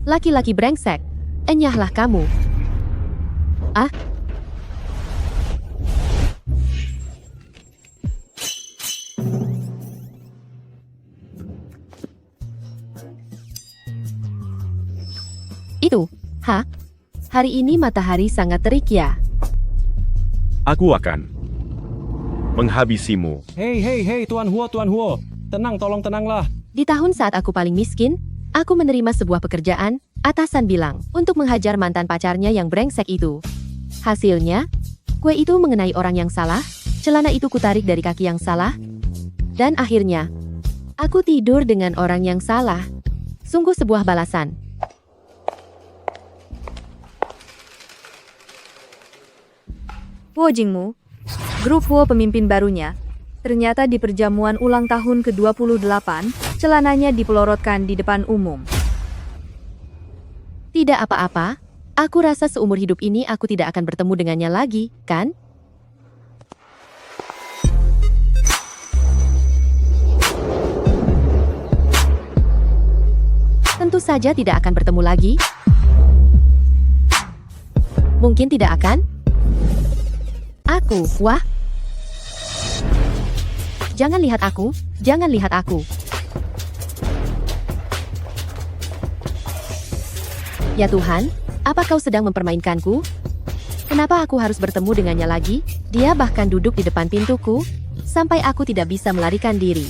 Laki-laki brengsek. Enyahlah kamu. Ah? Itu. Hah? Hari ini matahari sangat terik ya. Aku akan menghabisimu. Hei, Tuan Huo. Tenang, tolong tenanglah. Di tahun saat aku paling miskin, aku menerima sebuah pekerjaan, atasan bilang, untuk menghajar mantan pacarnya yang brengsek itu. Hasilnya, kue itu mengenai orang yang salah, celana itu kutarik dari kaki yang salah, dan akhirnya, aku tidur dengan orang yang salah. Sungguh sebuah balasan. Huo Jingmu, grup Huo pemimpin barunya, ternyata di perjamuan ulang tahun ke-28, celananya dipelorotkan di depan umum. Tidak apa-apa, aku rasa seumur hidup ini aku tidak akan bertemu dengannya lagi, kan? Tentu saja tidak akan bertemu lagi. Mungkin tidak akan? Aku, wah. Jangan lihat aku, jangan lihat aku. Ya Tuhan, apa kau sedang mempermainkanku? Kenapa aku harus bertemu dengannya lagi? Dia bahkan duduk di depan pintuku, sampai aku tidak bisa melarikan diri.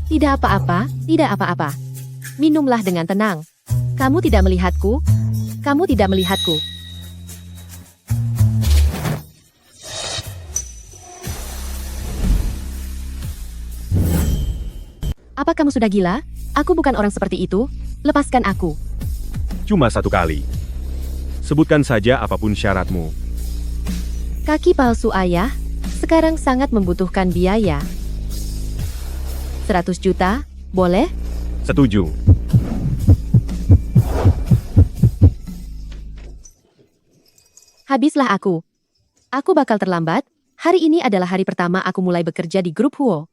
Tidak apa-apa, tidak apa-apa. Minumlah dengan tenang. Kamu tidak melihatku? Kamu tidak melihatku. Apa kamu sudah gila? Aku bukan orang seperti itu. Lepaskan aku. Cuma satu kali. Sebutkan saja apapun syaratmu. Kaki palsu ayah, sekarang sangat membutuhkan biaya. 100 juta, boleh? Setuju. Habislah aku. Aku bakal terlambat. Hari ini adalah hari pertama aku mulai bekerja di grup Huo.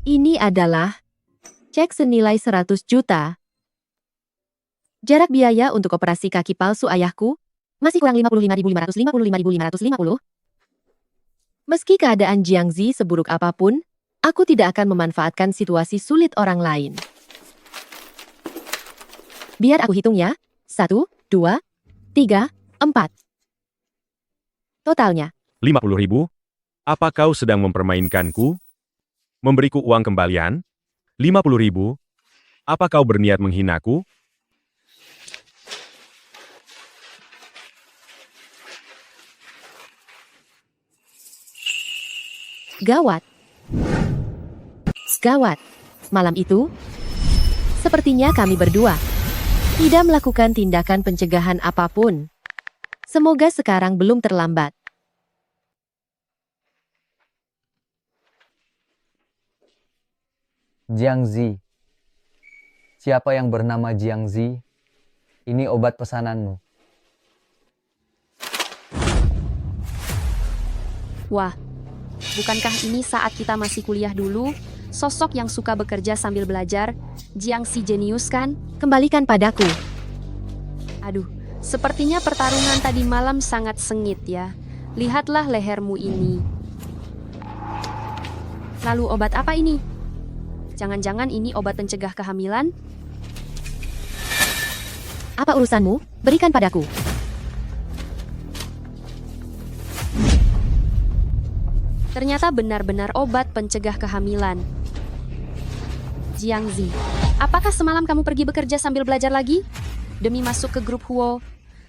Ini adalah cek senilai 100 juta. Jarak biaya untuk operasi kaki palsu ayahku masih kurang 55.550. Meski keadaan Jiangzi seburuk apapun, aku tidak akan memanfaatkan situasi sulit orang lain. Biar aku hitung ya. 1, 2, 3, 4. Totalnya. 50.000? Apa kau sedang mempermainkanku? Memberiku uang kembalian? 50.000? Apa kau berniat menghinaku? Gawat. Gawat. Malam itu, sepertinya kami berdua tidak melakukan tindakan pencegahan apapun. Semoga sekarang belum terlambat. Jiangzi. Siapa yang bernama Jiangzi? Ini obat pesananmu. Wah, bukankah ini saat kita masih kuliah dulu? Sosok yang suka bekerja sambil belajar, Jiangzi jenius kan? Kembalikan padaku. Aduh, sepertinya pertarungan tadi malam sangat sengit ya. Lihatlah lehermu ini. Lalu obat apa ini? Jangan-jangan ini obat pencegah kehamilan? Apa urusanmu? Berikan padaku. Ternyata benar-benar obat pencegah kehamilan. Jiangzi, apakah semalam kamu pergi bekerja sambil belajar lagi? Demi masuk ke grup Huo,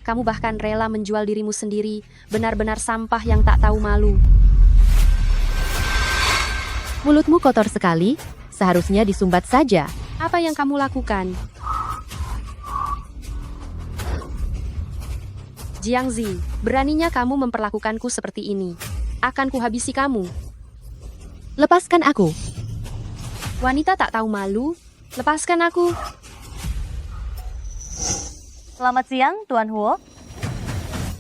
kamu bahkan rela menjual dirimu sendiri, benar-benar sampah yang tak tahu malu. Mulutmu kotor sekali, seharusnya disumbat saja. Apa yang kamu lakukan? Jiangzi, beraninya kamu memperlakukanku seperti ini. Akan kuhabisi kamu. Lepaskan aku. Wanita tak tahu malu, lepaskan aku. Selamat siang, Tuan Huo.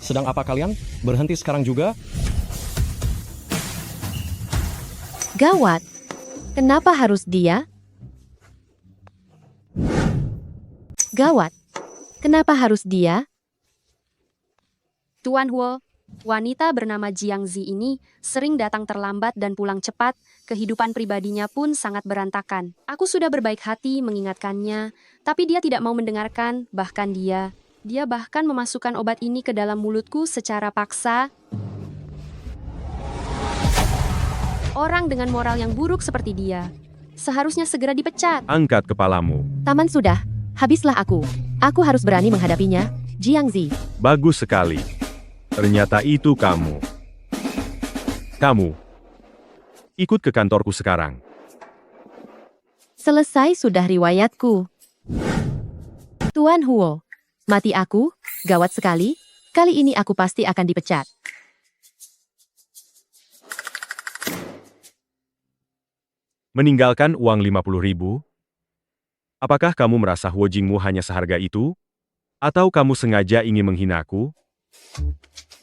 Sedang apa kalian? Berhenti sekarang juga? Gawat. Kenapa harus dia? Gawat. Kenapa harus dia? Tuan Huo, wanita bernama Jiang Zi ini sering datang terlambat dan pulang cepat, kehidupan pribadinya pun sangat berantakan. Aku sudah berbaik hati mengingatkannya, tapi dia tidak mau mendengarkan, bahkan dia bahkan memasukkan obat ini ke dalam mulutku secara paksa. Orang dengan moral yang buruk seperti dia seharusnya segera dipecat. Angkat kepalamu. Taman sudah. Habislah aku. Aku harus berani menghadapinya. Jiang Zi. Bagus sekali. Ternyata itu kamu. Kamu. Ikut ke kantorku sekarang. Selesai sudah riwayatku. Tuan Huo. Mati aku? Gawat sekali. Kali ini aku pasti akan dipecat. Meninggalkan uang 50.000? Apakah kamu merasa Huo Jingmu hanya seharga itu? Atau kamu sengaja ingin menghinaku?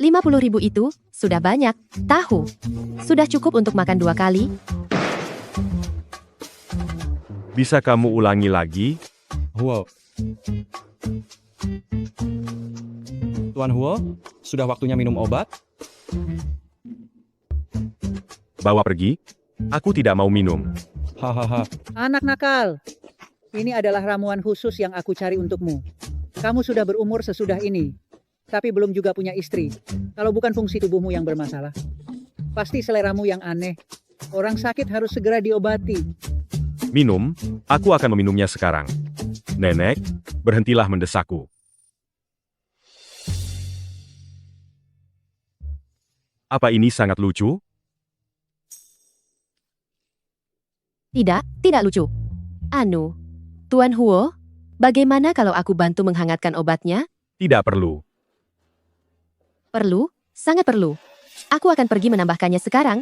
50.000 itu sudah banyak. Tahu. Sudah cukup untuk makan 2 kali. Bisa kamu ulangi lagi? Huo. Tuan Huo, sudah waktunya minum obat? Bawa pergi? Aku tidak mau minum. Hahaha. Anak nakal, ini adalah ramuan khusus yang aku cari untukmu. Kamu sudah berumur sesudah ini, tapi belum juga punya istri. Kalau bukan fungsi tubuhmu yang bermasalah, pasti seleramu yang aneh. Orang sakit harus segera diobati. Minum? Aku akan meminumnya sekarang. Nenek, berhentilah mendesakku. Apa ini sangat lucu? Tidak lucu. Anu, Tuan Huo, bagaimana kalau aku bantu menghangatkan obatnya? Tidak perlu. Perlu? Sangat perlu. Aku akan pergi menambahkannya sekarang.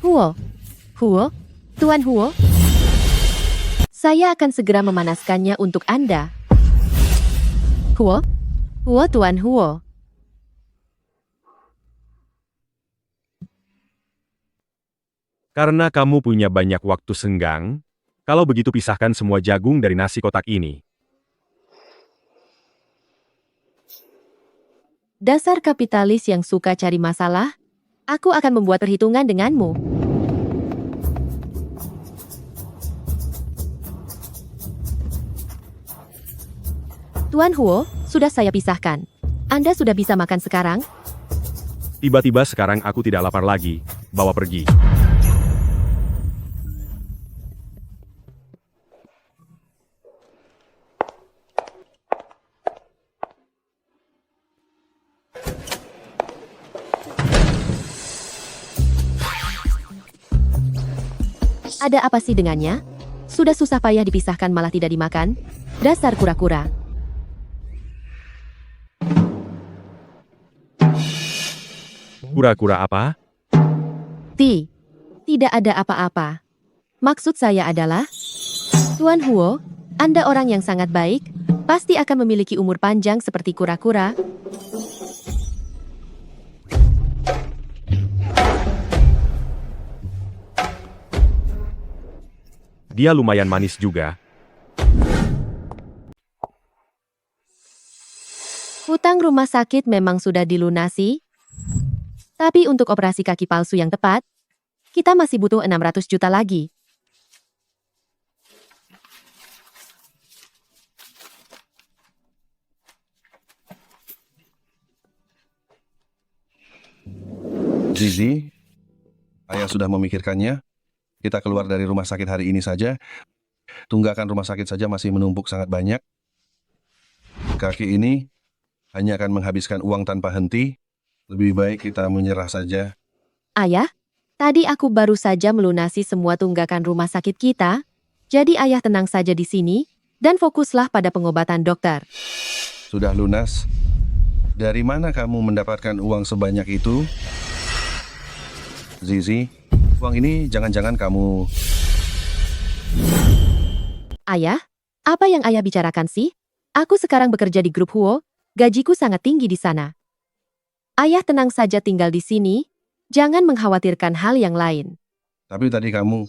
Huo. Tuan Huo. Saya akan segera memanaskannya untuk Anda. Huo, Tuan Huo. Karena kamu punya banyak waktu senggang, kalau begitu pisahkan semua jagung dari nasi kotak ini. Dasar kapitalis yang suka cari masalah, aku akan membuat perhitungan denganmu. Tuan Huo, sudah saya pisahkan. Anda sudah bisa makan sekarang? Tiba-tiba sekarang aku tidak lapar lagi. Bawa pergi. Ada apa sih dengannya? Sudah susah payah dipisahkan malah tidak dimakan? Dasar kura-kura. Kura-kura apa? Tidak ada apa-apa. Maksud saya adalah, Tuan Huo, Anda orang yang sangat baik, pasti akan memiliki umur panjang seperti kura-kura. Dia lumayan manis juga. Hutang rumah sakit memang sudah dilunasi, tapi untuk operasi kaki palsu yang tepat, kita masih butuh 600 juta lagi. Zizi, ayah sudah memikirkannya. Kita keluar dari rumah sakit hari ini saja. Tunggakan rumah sakit saja masih menumpuk sangat banyak. Kaki ini hanya akan menghabiskan uang tanpa henti. Lebih baik kita menyerah saja. Ayah, tadi aku baru saja melunasi semua tunggakan rumah sakit kita, jadi ayah tenang saja di sini, dan fokuslah pada pengobatan dokter. Sudah lunas? Dari mana kamu mendapatkan uang sebanyak itu? Zizi, uang ini jangan-jangan kamu... Ayah, apa yang ayah bicarakan sih? Aku sekarang bekerja di grup Huo, Gajiku sangat tinggi di sana. Ayah tenang saja tinggal di sini, jangan mengkhawatirkan hal yang lain. Tapi tadi kamu...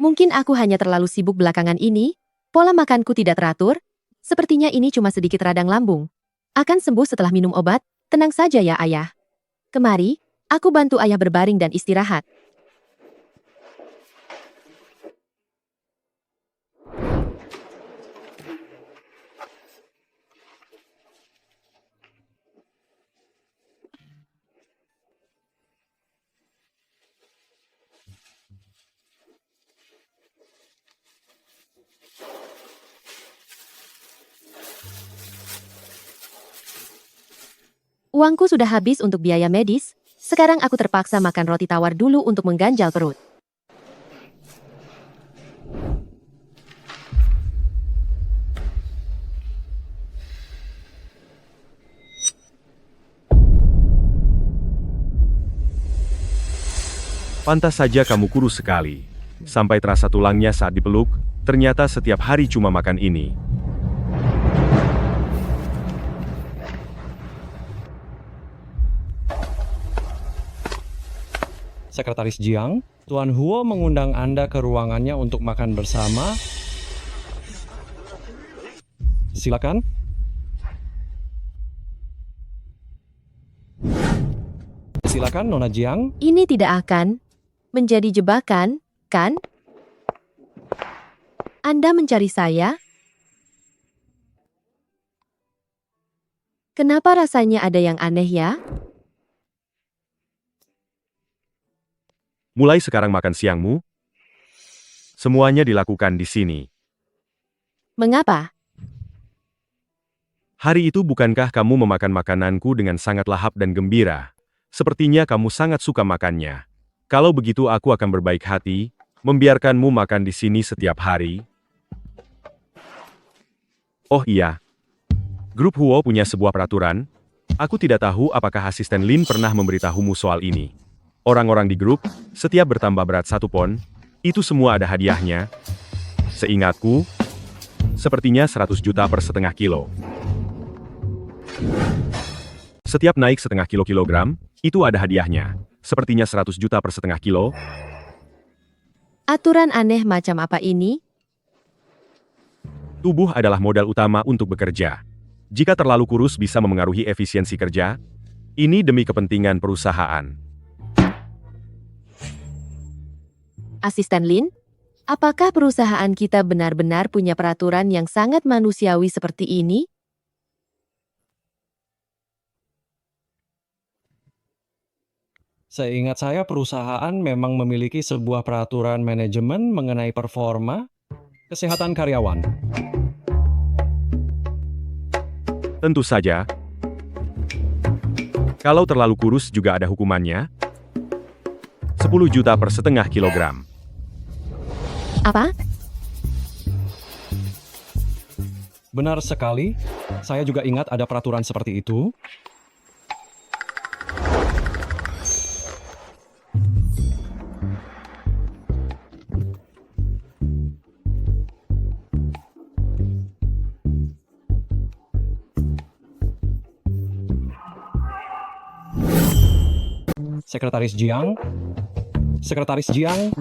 Mungkin aku hanya terlalu sibuk belakangan ini, pola makanku tidak teratur, sepertinya ini cuma sedikit radang lambung. Akan sembuh setelah minum obat, tenang saja ya ayah. Kemari, aku bantu ayah berbaring dan istirahat. Uangku sudah habis untuk biaya medis, sekarang aku terpaksa makan roti tawar dulu untuk mengganjal perut. Pantas saja kamu kurus sekali. Sampai terasa tulangnya saat dipeluk, ternyata setiap hari cuma makan ini. Sekretaris Jiang, Tuan Huo mengundang Anda ke ruangannya untuk makan bersama. Silakan. Silakan, Nona Jiang. Ini tidak akan menjadi jebakan, kan? Anda mencari saya? Kenapa rasanya ada yang aneh ya? Mulai sekarang makan siangmu, semuanya dilakukan di sini. Mengapa? Hari itu bukankah kamu memakan makananku dengan sangat lahap dan gembira? Sepertinya kamu sangat suka makannya. Kalau begitu aku akan berbaik hati, membiarkanmu makan di sini setiap hari. Oh iya, grup Huo punya sebuah peraturan. Aku tidak tahu apakah asisten Lin pernah memberitahumu soal ini. Orang-orang di grup, setiap bertambah berat 1 pon, itu semua ada hadiahnya. Seingatku, sepertinya 100 juta per setengah kilo. Setiap naik setengah kilogram, itu ada hadiahnya. Sepertinya 100 juta per setengah kilo. Aturan aneh macam apa ini? Tubuh adalah modal utama untuk bekerja. Jika terlalu kurus bisa memengaruhi efisiensi kerja. Ini demi kepentingan perusahaan. Asisten Lin, apakah perusahaan kita benar-benar punya peraturan yang sangat manusiawi seperti ini? Seingat saya perusahaan memang memiliki sebuah peraturan manajemen mengenai performa kesehatan karyawan. Tentu saja. Kalau terlalu kurus juga ada hukumannya. 10 juta per setengah kilogram. Apa? Benar sekali, saya juga ingat ada peraturan seperti itu. Sekretaris Jiang, Sekretaris Jiang,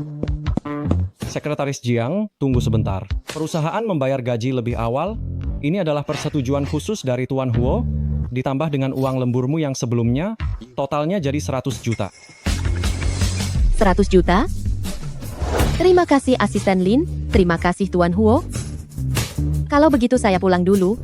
Sekretaris Jiang, tunggu sebentar. Perusahaan membayar gaji lebih awal. Ini adalah persetujuan khusus dari Tuan Huo, ditambah dengan uang lemburmu yang sebelumnya, totalnya jadi 100 juta. 100 juta? Terima kasih Asisten Lin, terima kasih Tuan Huo. Kalau begitu saya pulang dulu.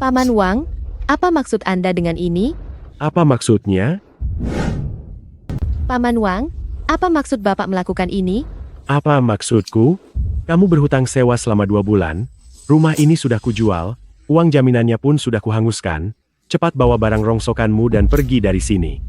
Paman Wang, apa maksud Anda dengan ini? Apa maksudnya? Paman Wang, apa maksud Bapak melakukan ini? Apa maksudku? Kamu berhutang sewa selama 2 bulan. Rumah ini sudah kujual. Uang jaminannya pun sudah kuhanguskan. Cepat bawa barang rongsokanmu dan pergi dari sini.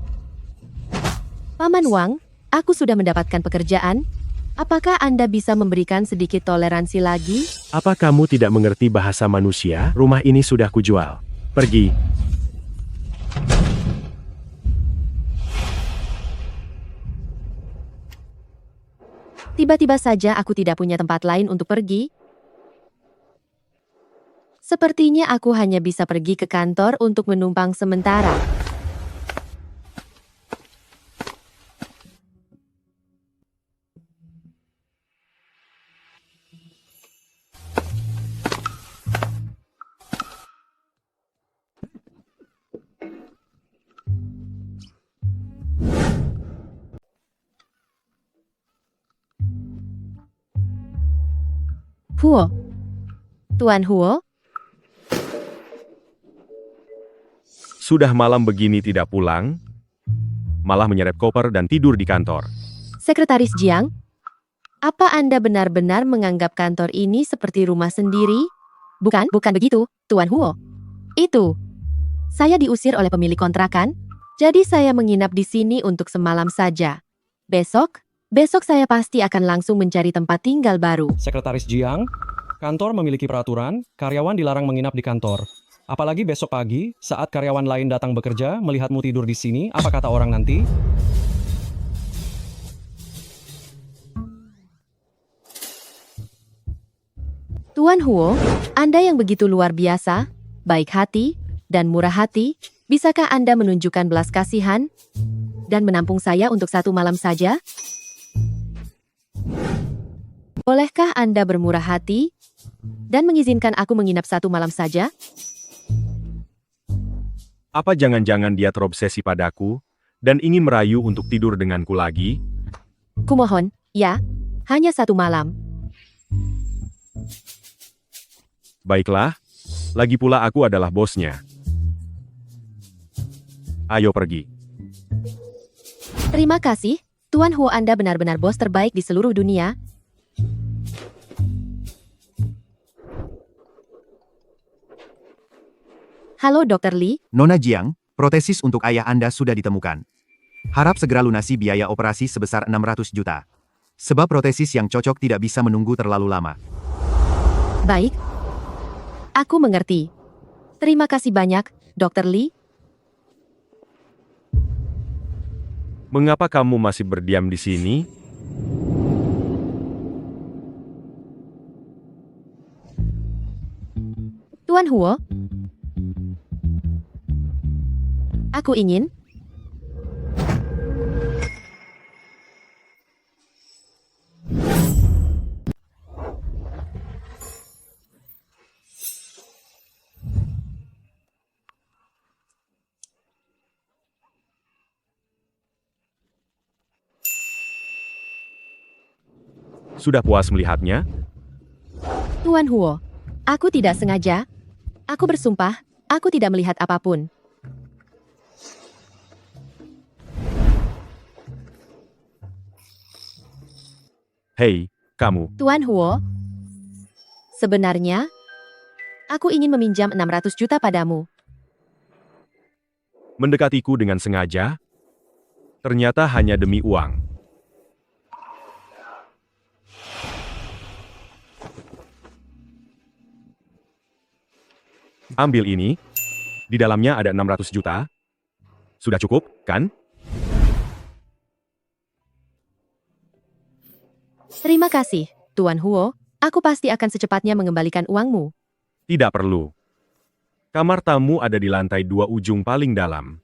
Paman Wang, aku sudah mendapatkan pekerjaan. Apakah Anda bisa memberikan sedikit toleransi lagi? Apa kamu tidak mengerti bahasa manusia? Rumah ini sudah kujual. Pergi. Tiba-tiba saja aku tidak punya tempat lain untuk pergi. Sepertinya aku hanya bisa pergi ke kantor untuk menumpang sementara. Huo. Tuan Huo, Sudah malam begini tidak pulang? Malah menyeret koper dan tidur di kantor. Sekretaris Jiang, apa Anda benar-benar menganggap kantor ini seperti rumah sendiri? Bukan begitu, Tuan Huo. Saya diusir oleh pemilik kontrakan, jadi saya menginap di sini untuk semalam saja. Besok saya pasti akan langsung mencari tempat tinggal baru. Sekretaris Jiang, kantor memiliki peraturan, karyawan dilarang menginap di kantor. Apalagi besok pagi, saat karyawan lain datang bekerja, melihatmu tidur di sini, apa kata orang nanti? Tuan Huo, Anda yang begitu luar biasa, baik hati, dan murah hati, bisakah Anda menunjukkan belas kasihan dan menampung saya untuk 1 malam saja? Bolehkah Anda bermurah hati dan mengizinkan aku menginap 1 malam saja? Apa jangan-jangan dia terobsesi padaku dan ingin merayu untuk tidur denganku lagi? Kumohon, ya, hanya 1 malam. Baiklah, lagi pula aku adalah bosnya. Ayo pergi. Terima kasih, Tuan Huo, Anda benar-benar bos terbaik di seluruh dunia. Halo Dr. Lee, Nona Jiang, protesis untuk ayah Anda sudah ditemukan. Harap segera lunasi biaya operasi sebesar 600 juta. Sebab protesis yang cocok tidak bisa menunggu terlalu lama. baik. Aku mengerti. Terima kasih banyak, Dr. Lee. Mengapa kamu masih berdiam di sini? Tuan Huo, aku ingin Sudah puas melihatnya? Tuan Huo, aku tidak sengaja. Aku bersumpah, aku tidak melihat apapun. Hei, kamu. Tuan Huo, sebenarnya, aku ingin meminjam 600 juta padamu. Mendekatiku dengan sengaja? Ternyata hanya demi uang. Ambil ini. Di dalamnya ada 600 juta. Sudah cukup, kan? Terima kasih, Tuan Huo. Aku pasti akan secepatnya mengembalikan uangmu. Tidak perlu. Kamar tamu ada di lantai 2 ujung paling dalam.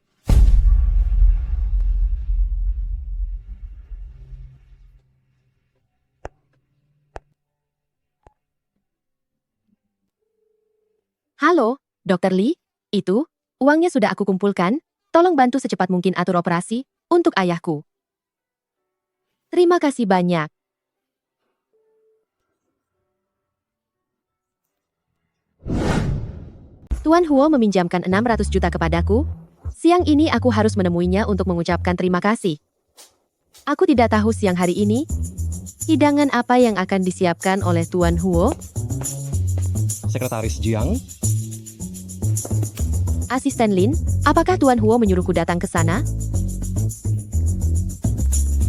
Halo, Dr. Lee. Itu, uangnya sudah aku kumpulkan. Tolong bantu secepat mungkin atur operasi untuk ayahku. Terima kasih banyak. Tuan Huo meminjamkan 600 juta kepadaku. Siang ini aku harus menemuinya untuk mengucapkan terima kasih. Aku tidak tahu siang hari ini, hidangan apa yang akan disiapkan oleh Tuan Huo. Sekretaris Jiang, Asisten Lin, apakah Tuan Huo menyuruhku datang ke sana?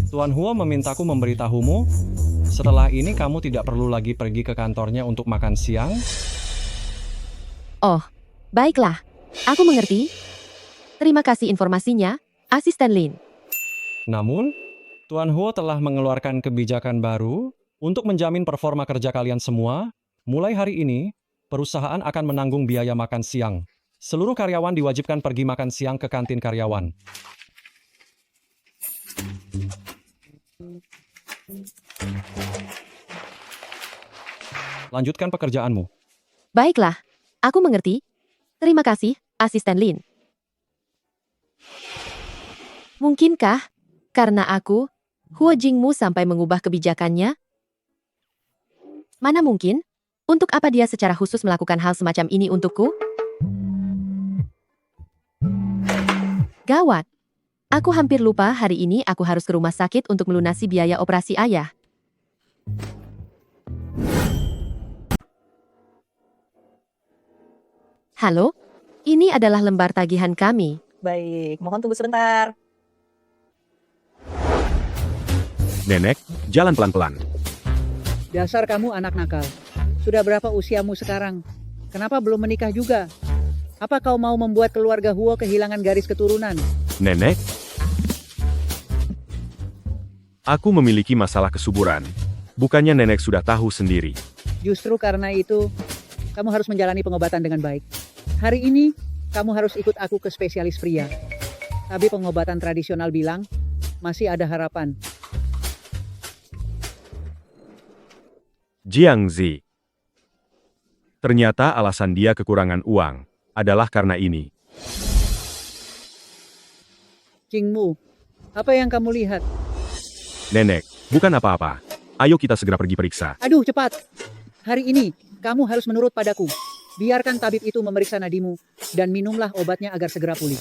Tuan Huo memintaku memberitahumu, Setelah ini kamu tidak perlu lagi pergi ke kantornya untuk makan siang. Oh, baiklah. Aku mengerti. Terima kasih informasinya, Asisten Lin. Namun, Tuan Huo telah mengeluarkan kebijakan baru untuk menjamin performa kerja kalian semua. Mulai hari ini, perusahaan akan menanggung biaya makan siang. Seluruh karyawan diwajibkan pergi makan siang ke kantin karyawan. Lanjutkan pekerjaanmu. Baiklah, aku mengerti. Terima kasih, Asisten Lin. Mungkinkah, karena aku, Huo Jingmu sampai mengubah kebijakannya? Mana mungkin? Untuk apa dia secara khusus melakukan hal semacam ini untukku? Gawat. Aku hampir lupa hari ini aku harus ke rumah sakit untuk melunasi biaya operasi ayah. Halo? Ini adalah lembar tagihan kami. Baik, mohon tunggu sebentar. Nenek, jalan pelan-pelan. Dasar kamu anak nakal. Sudah berapa usiamu sekarang? Kenapa belum menikah juga? Apa kau mau membuat keluarga Huo kehilangan garis keturunan? Nenek, aku memiliki masalah kesuburan. Bukannya nenek sudah tahu sendiri. Justru karena itu, kamu harus menjalani pengobatan dengan baik. Hari ini, kamu harus ikut aku ke spesialis pria. Tapi pengobatan tradisional bilang, masih ada harapan. Jiangzi. Ternyata alasan dia kekurangan uang adalah karena ini. Jingmu, apa yang kamu lihat? Nenek, bukan apa-apa. Ayo kita segera pergi periksa. Aduh, cepat. Hari ini, kamu harus menurut padaku. Biarkan tabib itu memeriksa nadimu, dan minumlah obatnya agar segera pulih.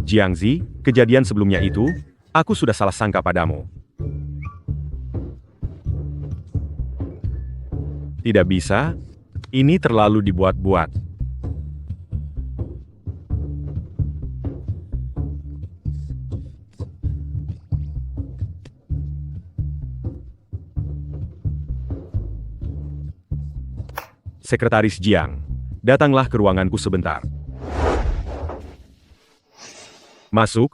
Jiangzi, kejadian sebelumnya itu, aku sudah salah sangka padamu. Tidak bisa, ini terlalu dibuat-buat. Sekretaris Jiang, datanglah ke ruanganku sebentar. Masuk.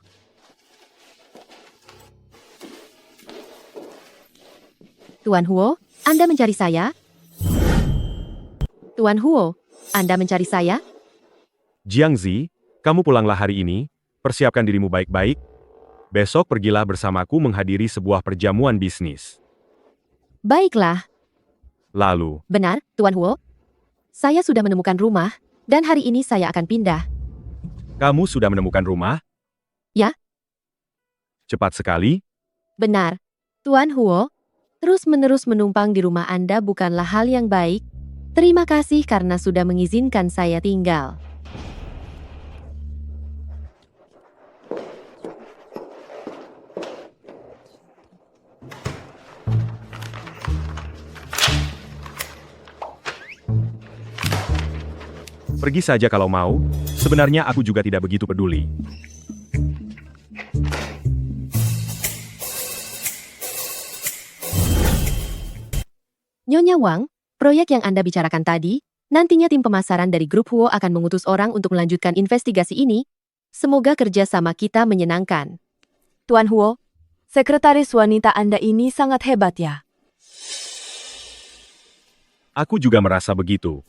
Tuan Huo, Anda mencari saya? Tuan Huo, Anda mencari saya? Jiangzi, kamu pulanglah hari ini, persiapkan dirimu baik-baik. Besok pergilah bersamaku menghadiri sebuah perjamuan bisnis. Baiklah. Lalu, Benar, Tuan Huo. Saya sudah menemukan rumah, dan hari ini saya akan pindah. kamu sudah menemukan rumah? Ya. Cepat sekali. Benar. Tuan Huo, terus-menerus menumpang di rumah Anda bukanlah hal yang baik. Terima kasih karena sudah mengizinkan saya tinggal. Pergi saja kalau mau, sebenarnya aku juga tidak begitu peduli. Nyonya Wang, proyek yang Anda bicarakan tadi, nantinya tim pemasaran dari grup Huo akan mengutus orang untuk melanjutkan investigasi ini. Semoga kerjasama kita menyenangkan. Tuan Huo, sekretaris wanita Anda ini sangat hebat ya. Aku juga merasa begitu.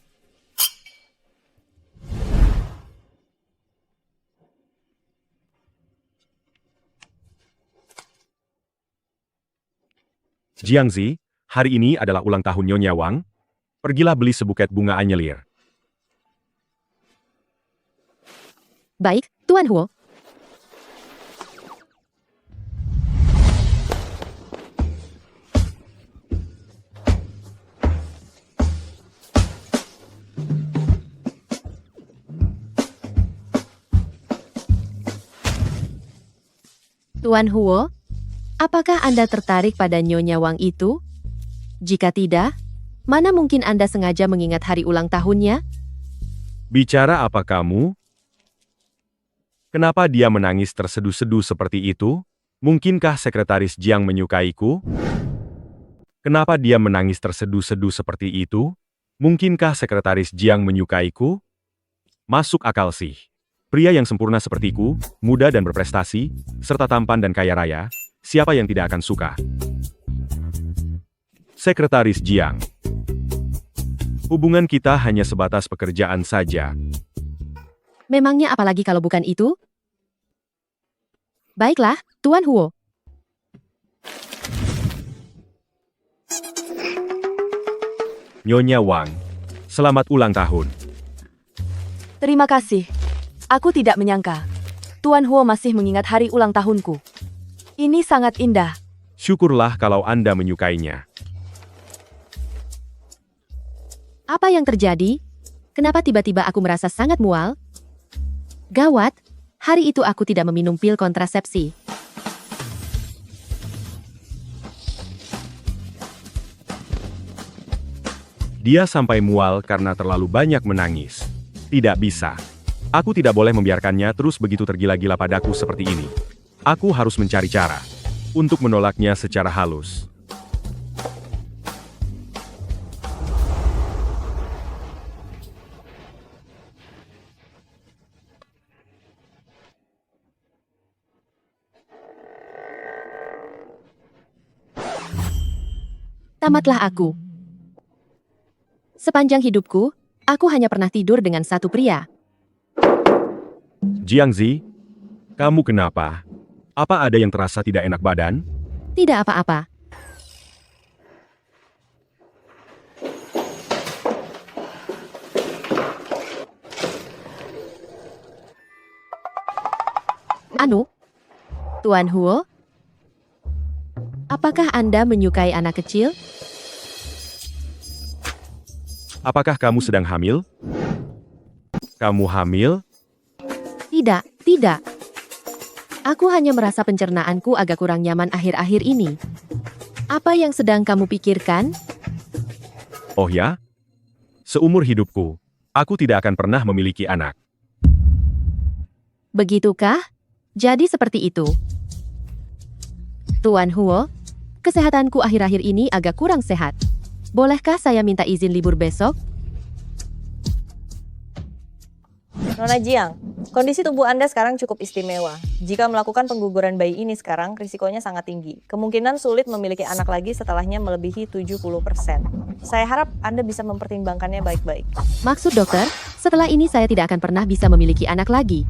Jiangzi, hari ini adalah ulang tahun Nyonya Wang. Pergilah beli sebuket bunga anyelir. Baik, Tuan Huo. Tuan Huo, apakah Anda tertarik pada Nyonya Wang itu? Jika tidak, mana mungkin Anda sengaja mengingat hari ulang tahunnya? Bicara apa kamu? Kenapa dia menangis terseduh-seduh seperti itu? Mungkinkah Sekretaris Jiang menyukaiku? Kenapa dia menangis terseduh-seduh seperti itu? Mungkinkah Sekretaris Jiang menyukaiku? Masuk akal sih. Pria yang sempurna sepertiku, muda dan berprestasi, serta tampan dan kaya raya, siapa yang tidak akan suka? Sekretaris Jiang. Hubungan kita hanya sebatas pekerjaan saja. Memangnya apalagi kalau bukan itu? Baiklah, Tuan Huo. Nyonya Wang, selamat ulang tahun. Terima kasih. Aku tidak menyangka. Tuan Huo masih mengingat hari ulang tahunku. Ini sangat indah. Syukurlah kalau Anda menyukainya. Apa yang terjadi? Kenapa tiba-tiba aku merasa sangat mual? Gawat, hari itu aku tidak meminum pil kontrasepsi. Dia sampai mual karena terlalu banyak menangis. Tidak bisa. Aku tidak boleh membiarkannya terus begitu tergila-gila padaku seperti ini. Aku harus mencari cara untuk menolaknya secara halus. Tamatlah aku. Sepanjang hidupku, aku hanya pernah tidur dengan satu pria. Jiangzi, kamu kenapa? Apa ada yang terasa tidak enak badan? Tidak apa-apa. Anu, Tuan Huo, apakah Anda menyukai anak kecil? Apakah kamu sedang hamil? Kamu hamil? Tidak, tidak. Aku hanya merasa pencernaanku agak kurang nyaman akhir-akhir ini. Apa yang sedang kamu pikirkan? Oh ya? Seumur hidupku, aku tidak akan pernah memiliki anak. Begitukah? Jadi seperti itu. Tuan Huo, kesehatanku akhir-akhir ini agak kurang sehat. Bolehkah saya minta izin libur besok? Nona Jiang, kondisi tubuh Anda sekarang cukup istimewa. Jika melakukan pengguguran bayi ini sekarang, risikonya sangat tinggi. Kemungkinan sulit memiliki anak lagi setelahnya melebihi 70%. Saya harap Anda bisa mempertimbangkannya baik-baik. Maksud dokter, setelah ini saya tidak akan pernah bisa memiliki anak lagi.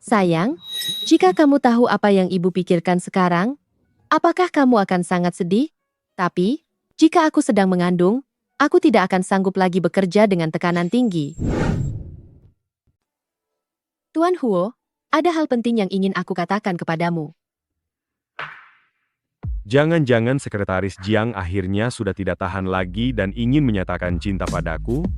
Sayang, jika kamu tahu apa yang ibu pikirkan sekarang, apakah kamu akan sangat sedih? Tapi, jika aku sedang mengandung, aku tidak akan sanggup lagi bekerja dengan tekanan tinggi. Tuan Huo, ada hal penting yang ingin aku katakan kepadamu. Jangan-jangan Sekretaris Jiang akhirnya sudah tidak tahan lagi dan ingin menyatakan cinta padaku?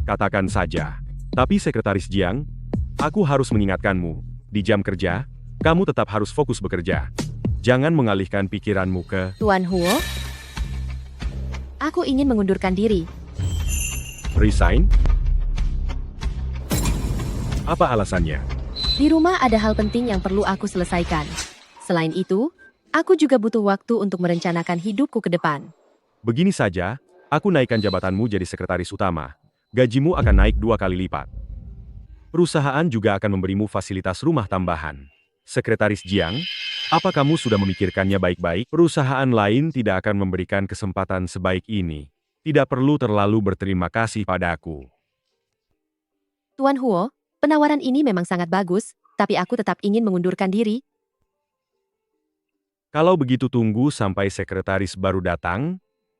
Katakan saja. Tapi Sekretaris Jiang, aku harus mengingatkanmu, di jam kerja, kamu tetap harus fokus bekerja. Jangan mengalihkan pikiranmu ke... Tuan Huo, aku ingin mengundurkan diri. Resign? Apa alasannya? Di rumah ada hal penting yang perlu aku selesaikan. Selain itu, aku juga butuh waktu untuk merencanakan hidupku ke depan. Begini saja, aku naikkan jabatanmu jadi sekretaris utama. Gajimu akan naik 2 kali lipat. Perusahaan juga akan memberimu fasilitas rumah tambahan. Sekretaris Jiang, apa kamu sudah memikirkannya baik-baik? Perusahaan lain tidak akan memberikan kesempatan sebaik ini. Tidak perlu terlalu berterima kasih padaku. Tuan Huo, penawaran ini memang sangat bagus, tapi aku tetap ingin mengundurkan diri. Kalau begitu tunggu sampai sekretaris baru datang,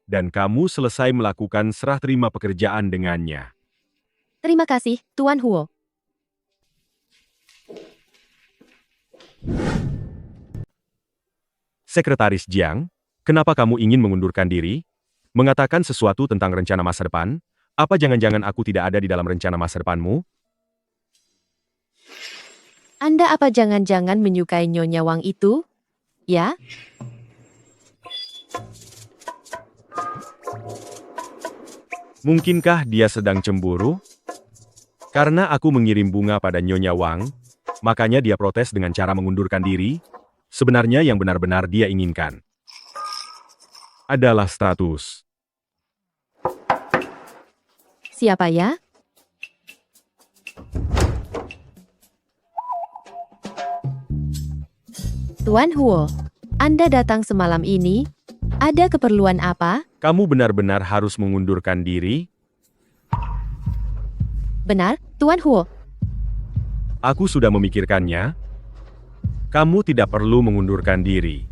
dan kamu selesai melakukan serah terima pekerjaan dengannya. Terima kasih, Tuan Huo. Sekretaris Jiang, kenapa kamu ingin mengundurkan diri? Mengatakan sesuatu tentang rencana masa depan? Apa jangan-jangan aku tidak ada di dalam rencana masa depanmu? Anda apa jangan-jangan menyukai Nyonya Wang itu? Ya? Mungkinkah dia sedang cemburu? Karena aku mengirim bunga pada Nyonya Wang, makanya dia protes dengan cara mengundurkan diri. Sebenarnya yang benar-benar dia inginkan adalah status. Siapa ya? Tuan Huo, Anda datang semalam ini? Ada keperluan apa? Kamu benar-benar harus mengundurkan diri? Benar, Tuan Huo. Aku sudah memikirkannya. Kamu tidak perlu mengundurkan diri.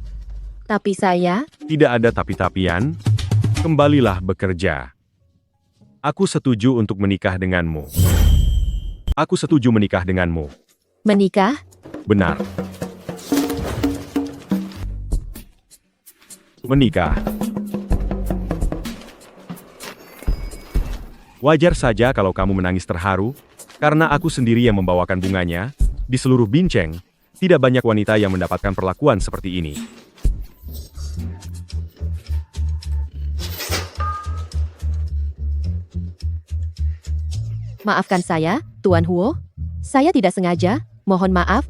Tapi saya, Tidak ada tapi-tapian. Kembalilah bekerja. Aku setuju untuk menikah denganmu. Aku setuju menikah denganmu. menikah? Benar. Menikah. Wajar saja kalau kamu menangis terharu, karena aku sendiri yang membawakan bunganya. Di seluruh Binceng, tidak banyak wanita yang mendapatkan perlakuan seperti ini. Maafkan saya, Tuan Huo. Saya tidak sengaja, mohon maaf.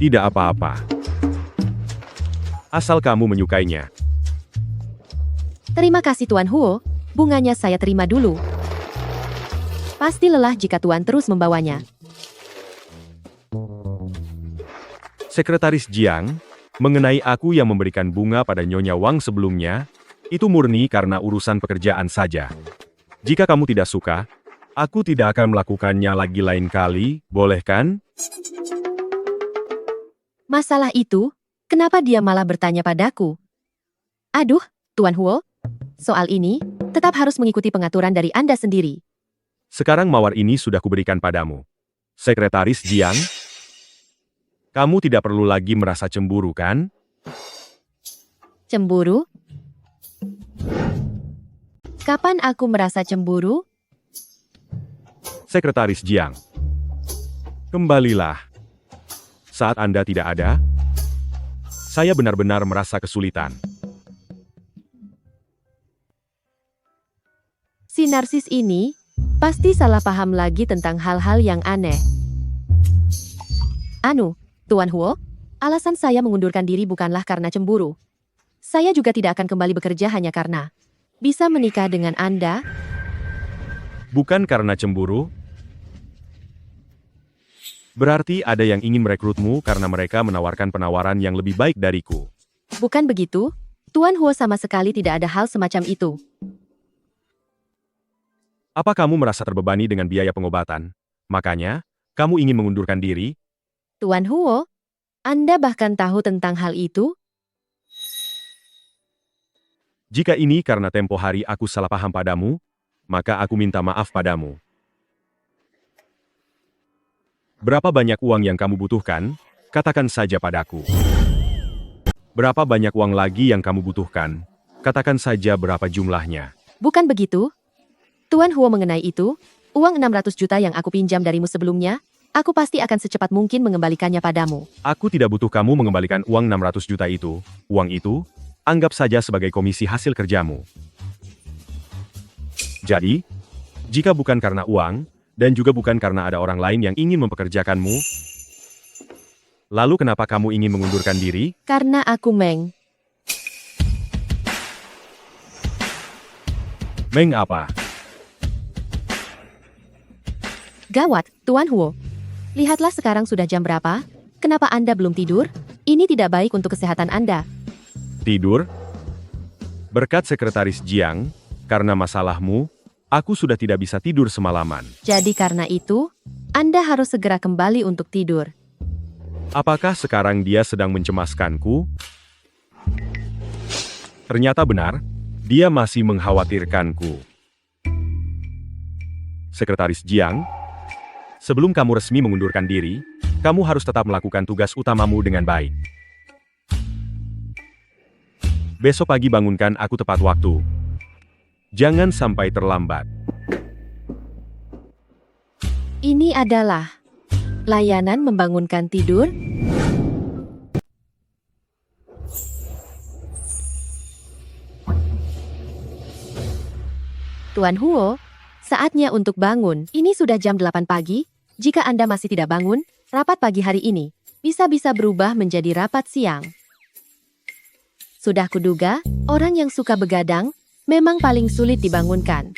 Tidak apa-apa. Asal kamu menyukainya. Terima kasih Tuan Huo, bunganya saya terima dulu. Pasti lelah jika Tuan terus membawanya. Sekretaris Jiang, mengenai aku yang memberikan bunga pada Nyonya Wang sebelumnya, itu murni karena urusan pekerjaan saja. Jika kamu tidak suka, aku tidak akan melakukannya lagi lain kali, boleh kan? Masalah itu, kenapa dia malah bertanya padaku? Aduh, Tuan Huo, soal ini, tetap harus mengikuti pengaturan dari Anda sendiri. Sekarang mawar ini sudah kuberikan padamu. Sekretaris Jiang, kamu tidak perlu lagi merasa cemburu, kan? Cemburu? Kapan aku merasa cemburu? Sekretaris Jiang, kembalilah. Saat Anda tidak ada, saya benar-benar merasa kesulitan. Si narsis ini, pasti salah paham lagi tentang hal-hal yang aneh. Anu, Tuan Huo, alasan saya mengundurkan diri bukanlah karena cemburu. Saya juga tidak akan kembali bekerja hanya karena bisa menikah dengan Anda. Bukan karena cemburu? Berarti ada yang ingin merekrutmu karena mereka menawarkan penawaran yang lebih baik dariku. Bukan begitu, Tuan Huo sama sekali tidak ada hal semacam itu. Apa kamu merasa terbebani dengan biaya pengobatan? Makanya, kamu ingin mengundurkan diri? Tuan Huo, Anda bahkan tahu tentang hal itu? Jika ini karena tempo hari aku salah paham padamu, maka aku minta maaf padamu. Berapa banyak uang yang kamu butuhkan? Katakan saja padaku. Berapa banyak uang lagi yang kamu butuhkan? Katakan saja berapa jumlahnya. Bukan begitu? Tuan Huo mengenai itu, uang 600 juta yang aku pinjam darimu sebelumnya, aku pasti akan secepat mungkin mengembalikannya padamu. Aku tidak butuh kamu mengembalikan uang 600 juta itu. Uang itu, anggap saja sebagai komisi hasil kerjamu. Jadi, jika bukan karena uang, dan juga bukan karena ada orang lain yang ingin mempekerjakanmu, lalu kenapa kamu ingin mengundurkan diri? Karena aku Meng. Meng apa? Gawat, Tuan Huo. Lihatlah sekarang sudah jam berapa? Kenapa Anda belum tidur? Ini tidak baik untuk kesehatan Anda. Tidur? Berkat Sekretaris Jiang, karena masalahmu, aku sudah tidak bisa tidur semalaman. Jadi karena itu, Anda harus segera kembali untuk tidur. Apakah sekarang dia sedang mencemaskanku? Ternyata benar, dia masih mengkhawatirkanku. Sekretaris Jiang, sebelum kamu resmi mengundurkan diri, kamu harus tetap melakukan tugas utamamu dengan baik. Besok pagi bangunkan aku tepat waktu. Jangan sampai terlambat. Ini adalah layanan membangunkan tidur. Tuan Huo, saatnya untuk bangun. Ini sudah jam 8 pagi. Jika Anda masih tidak bangun, rapat pagi hari ini bisa-bisa berubah menjadi rapat siang. Sudah kuduga, orang yang suka begadang memang paling sulit dibangunkan.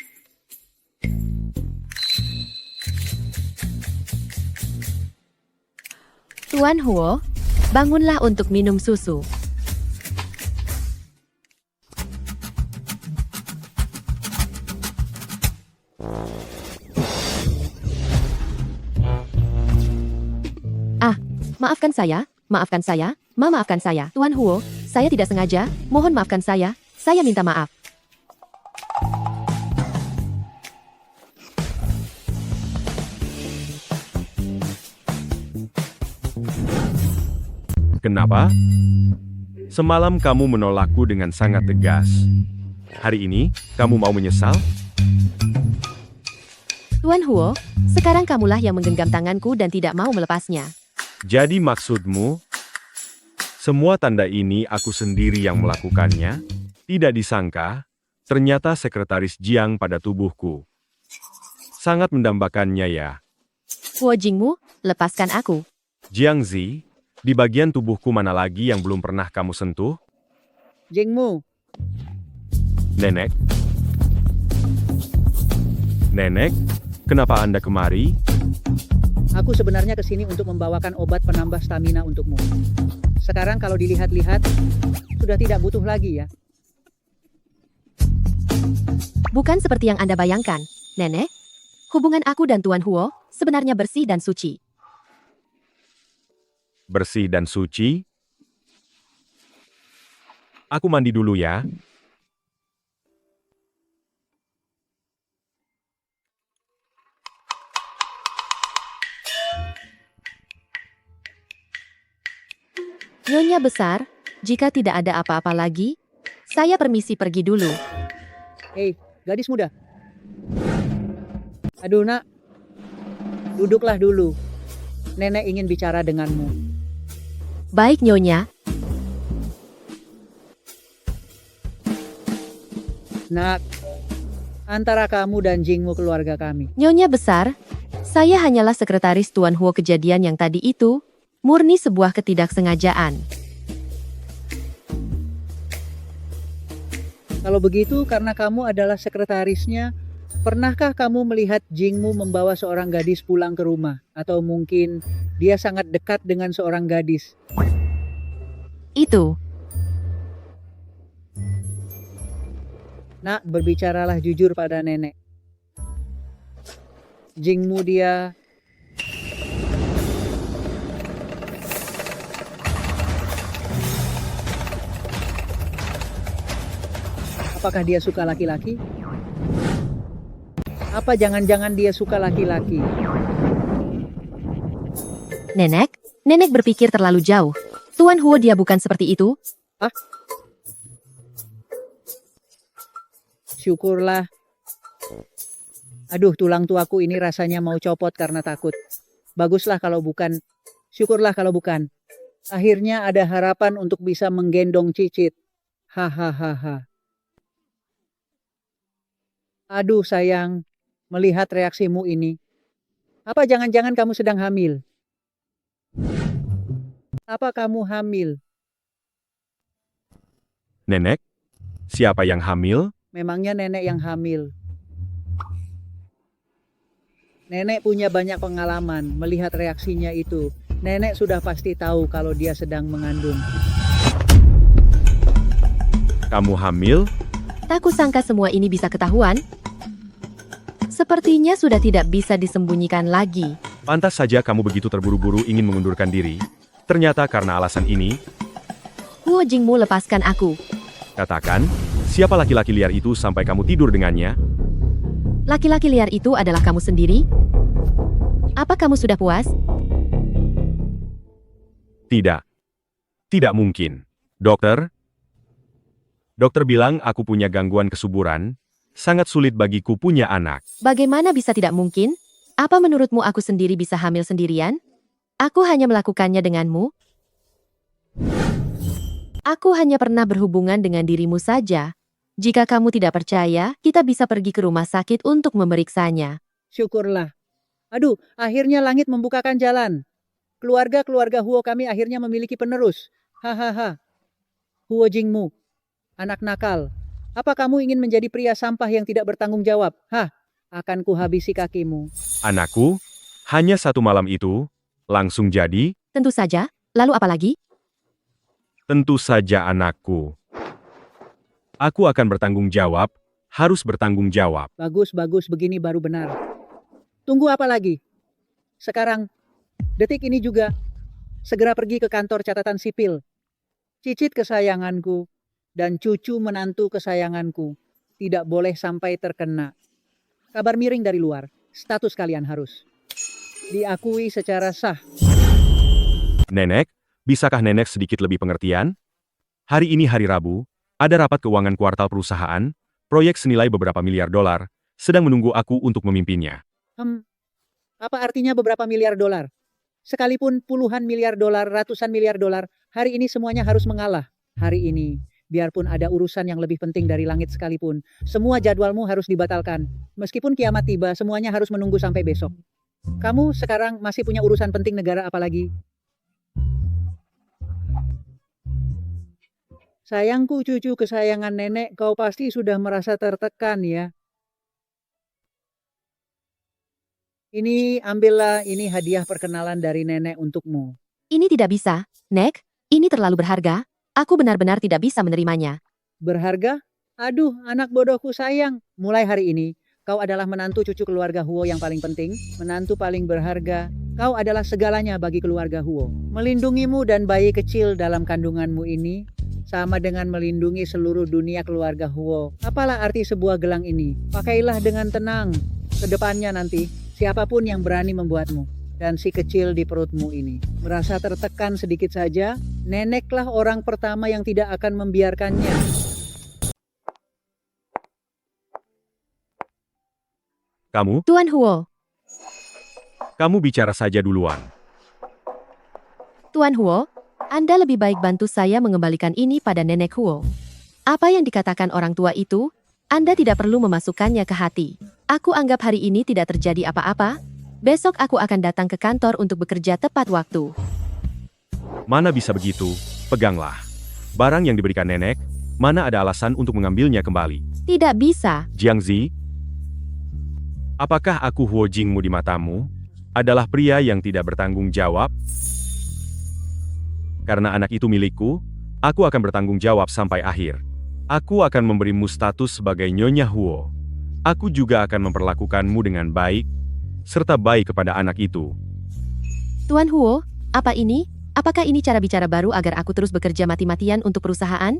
Tuan Huo, bangunlah untuk minum susu. Maafkan saya, maafkan saya. Tuan Huo, saya tidak sengaja, mohon maafkan saya minta maaf. Kenapa? Semalam kamu menolakku dengan sangat tegas. Hari ini, kamu mau menyesal? Tuan Huo, sekarang kamulah yang menggenggam tanganku dan tidak mau melepasnya. Jadi maksudmu, semua tanda ini aku sendiri yang melakukannya? Tidak disangka, ternyata sekretaris Jiang pada tubuhku. Sangat mendambakannya ya. Huo Jingmu, lepaskan aku. Jiang Zi, di bagian tubuhku mana lagi yang belum pernah kamu sentuh? Jingmu, Nenek? Nenek, kenapa Anda kemari? aku sebenarnya kesini untuk membawakan obat penambah stamina untukmu. Sekarang kalau dilihat-lihat, sudah tidak butuh lagi ya. Bukan seperti yang Anda bayangkan, Nenek. Hubungan aku dan Tuan Huo sebenarnya bersih dan suci. Bersih dan suci? Aku mandi dulu ya. Nyonya besar, jika tidak ada apa-apa lagi, saya permisi pergi dulu. Hei, gadis muda. Aduh nak, duduklah dulu. Nenek ingin bicara denganmu. Baik Nyonya, Nak, antara kamu dan Jingmu keluarga kami. Nyonya besar, saya hanyalah sekretaris Tuan Huo. Kejadian yang tadi itu murni sebuah ketidaksengajaan. Kalau begitu, karena kamu adalah sekretarisnya, pernahkah kamu melihat Jingmu membawa seorang gadis pulang ke rumah? Atau mungkin dia sangat dekat dengan seorang gadis? Itu, Nak, berbicaralah jujur pada nenek. Jingmu dia... Apakah dia suka laki-laki? Apa jangan-jangan dia suka laki-laki? Nenek berpikir terlalu jauh. Tuan Huo dia bukan seperti itu. Syukurlah. Aduh, tulang tuaku ini rasanya mau copot karena takut. Baguslah kalau bukan. Syukurlah kalau bukan. Akhirnya ada harapan untuk bisa menggendong Cicit. Hahaha. Aduh sayang, melihat reaksimu ini. Apa jangan-jangan kamu sedang hamil? Apa kamu hamil? Nenek, siapa yang hamil? Memangnya nenek yang hamil. Nenek punya banyak pengalaman, melihat reaksinya itu. Nenek sudah pasti tahu kalau dia sedang mengandung. Kamu hamil? Tak kusangka semua ini bisa ketahuan. Sepertinya sudah tidak bisa disembunyikan lagi. Pantas saja kamu begitu terburu-buru ingin mengundurkan diri. Ternyata karena alasan ini, Huo Jingmu, lepaskan aku. katakan, siapa laki-laki liar itu sampai kamu tidur dengannya? Laki-laki liar itu adalah kamu sendiri? Apa kamu sudah puas? Tidak. Tidak mungkin. Dokter? Dokter bilang aku punya gangguan kesuburan. Sangat sulit bagiku punya anak. Bagaimana bisa tidak mungkin? Apa menurutmu aku sendiri bisa hamil sendirian? Aku hanya melakukannya denganmu. Aku hanya pernah berhubungan dengan dirimu saja. Jika kamu tidak percaya, kita bisa pergi ke rumah sakit untuk memeriksanya. Syukurlah. Aduh, akhirnya langit membukakan jalan. Keluarga-keluarga Huo kami akhirnya memiliki penerus. Hahaha. Huo Jingmu, anak nakal. Apa kamu ingin menjadi pria sampah yang tidak bertanggung jawab? Hah, akan kuhabisi kakimu. Anakku, hanya satu malam itu, langsung jadi? Tentu saja, lalu apa lagi? Tentu saja anakku. Aku akan bertanggung jawab, harus bertanggung jawab. Bagus, begini baru benar. Tunggu apa lagi? Sekarang, detik ini juga, segera pergi ke kantor catatan sipil. Cicit kesayanganku dan cucu menantu kesayanganku tidak boleh sampai terkena. Kabar miring dari luar, status kalian harus diakui secara sah. Nenek, bisakah nenek sedikit lebih pengertian? Hari ini hari Rabu, ada rapat keuangan kuartal perusahaan, proyek senilai beberapa miliar dolar, sedang menunggu aku untuk memimpinnya. Apa artinya beberapa miliar dolar? Sekalipun puluhan miliar dolar, ratusan miliar dolar, hari ini semuanya harus mengalah. Hari ini, biarpun ada urusan yang lebih penting dari langit sekalipun, semua jadwalmu harus dibatalkan. Meskipun kiamat tiba, semuanya harus menunggu sampai besok. Kamu sekarang masih punya urusan penting negara apalagi? Sayangku cucu kesayangan nenek, kau pasti sudah merasa tertekan ya. Ini ambillah, ini hadiah perkenalan dari nenek untukmu. Ini tidak bisa, Nek. Ini terlalu berharga. Aku benar-benar tidak bisa menerimanya. Berharga? Aduh, anak bodohku sayang. Mulai hari ini, kau adalah menantu cucu keluarga Huo yang paling penting, menantu paling berharga. Kau adalah segalanya bagi keluarga Huo. Melindungimu dan bayi kecil dalam kandunganmu ini, sama dengan melindungi seluruh dunia keluarga Huo. Apalah arti sebuah gelang ini? Pakailah dengan tenang. Kedepannya nanti, siapapun yang berani membuatmu dan si kecil di perutmu ini merasa tertekan sedikit saja, neneklah orang pertama yang tidak akan membiarkannya. Kamu? Tuan Huo. Kamu bicara saja duluan. Tuan Huo, Anda lebih baik bantu saya mengembalikan ini pada nenek Huo. Apa yang dikatakan orang tua itu, Anda tidak perlu memasukkannya ke hati. Aku anggap hari ini tidak terjadi apa-apa. Besok aku akan datang ke kantor untuk bekerja tepat waktu. Mana bisa begitu? Peganglah. Barang yang diberikan nenek, mana ada alasan untuk mengambilnya kembali? Tidak bisa. Jiangzi, apakah aku Huo Jingmu di matamu adalah pria yang tidak bertanggung jawab? Karena anak itu milikku, aku akan bertanggung jawab sampai akhir. Aku akan memberimu status sebagai Nyonya Huo. Aku juga akan memperlakukanmu dengan baik, serta baik kepada anak itu. Tuan Huo, apa ini? Apakah ini cara bicara baru agar aku terus bekerja mati-matian untuk perusahaan?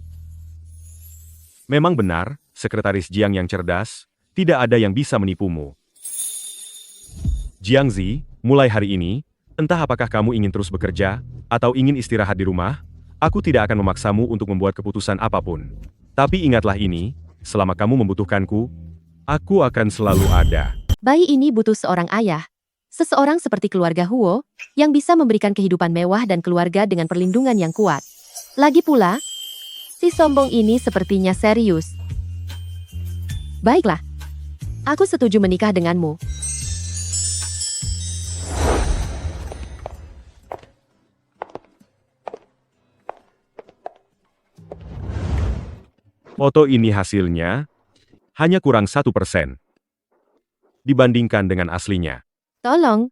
Memang benar, Sekretaris Jiang yang cerdas, tidak ada yang bisa menipumu. Jiangzi, mulai hari ini, entah apakah kamu ingin terus bekerja, atau ingin istirahat di rumah, aku tidak akan memaksamu untuk membuat keputusan apapun. Tapi ingatlah ini, selama kamu membutuhkanku, aku akan selalu ada. Bayi ini butuh seorang ayah. Seseorang seperti keluarga Huo, yang bisa memberikan kehidupan mewah dan keluarga dengan perlindungan yang kuat. Lagi pula, si sombong ini sepertinya serius. Baiklah, aku setuju menikah denganmu. Foto ini hasilnya, hanya kurang 1% dibandingkan dengan aslinya. Tolong,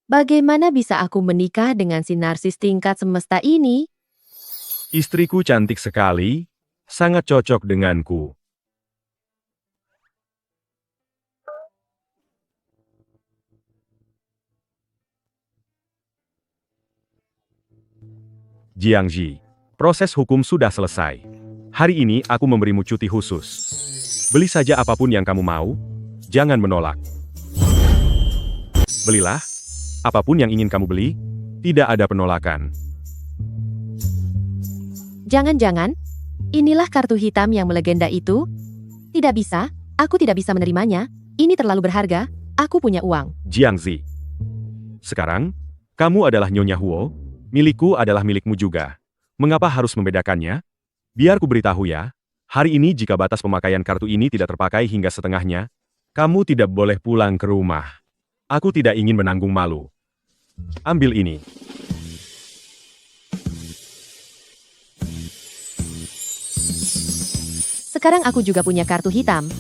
bagaimana bisa aku menikah dengan si narsis tingkat semesta ini? Istriku cantik sekali, sangat cocok denganku. Jiangzi, proses hukum sudah selesai. Hari ini aku memberimu cuti khusus. Beli saja apapun yang kamu mau, jangan menolak. Belilah, apapun yang ingin kamu beli, tidak ada penolakan. Jangan-jangan, inilah kartu hitam yang melegenda itu? Tidak bisa, aku tidak bisa menerimanya. Ini terlalu berharga, aku punya uang. Jiangzi, sekarang, kamu adalah Nyonya Huo, milikku adalah milikmu juga. Mengapa harus membedakannya? Biar ku beritahu ya, Hari ini jika batas pemakaian kartu ini tidak terpakai hingga setengahnya, kamu tidak boleh pulang ke rumah. Aku tidak ingin menanggung malu. Ambil ini. Sekarang aku juga punya kartu hitam.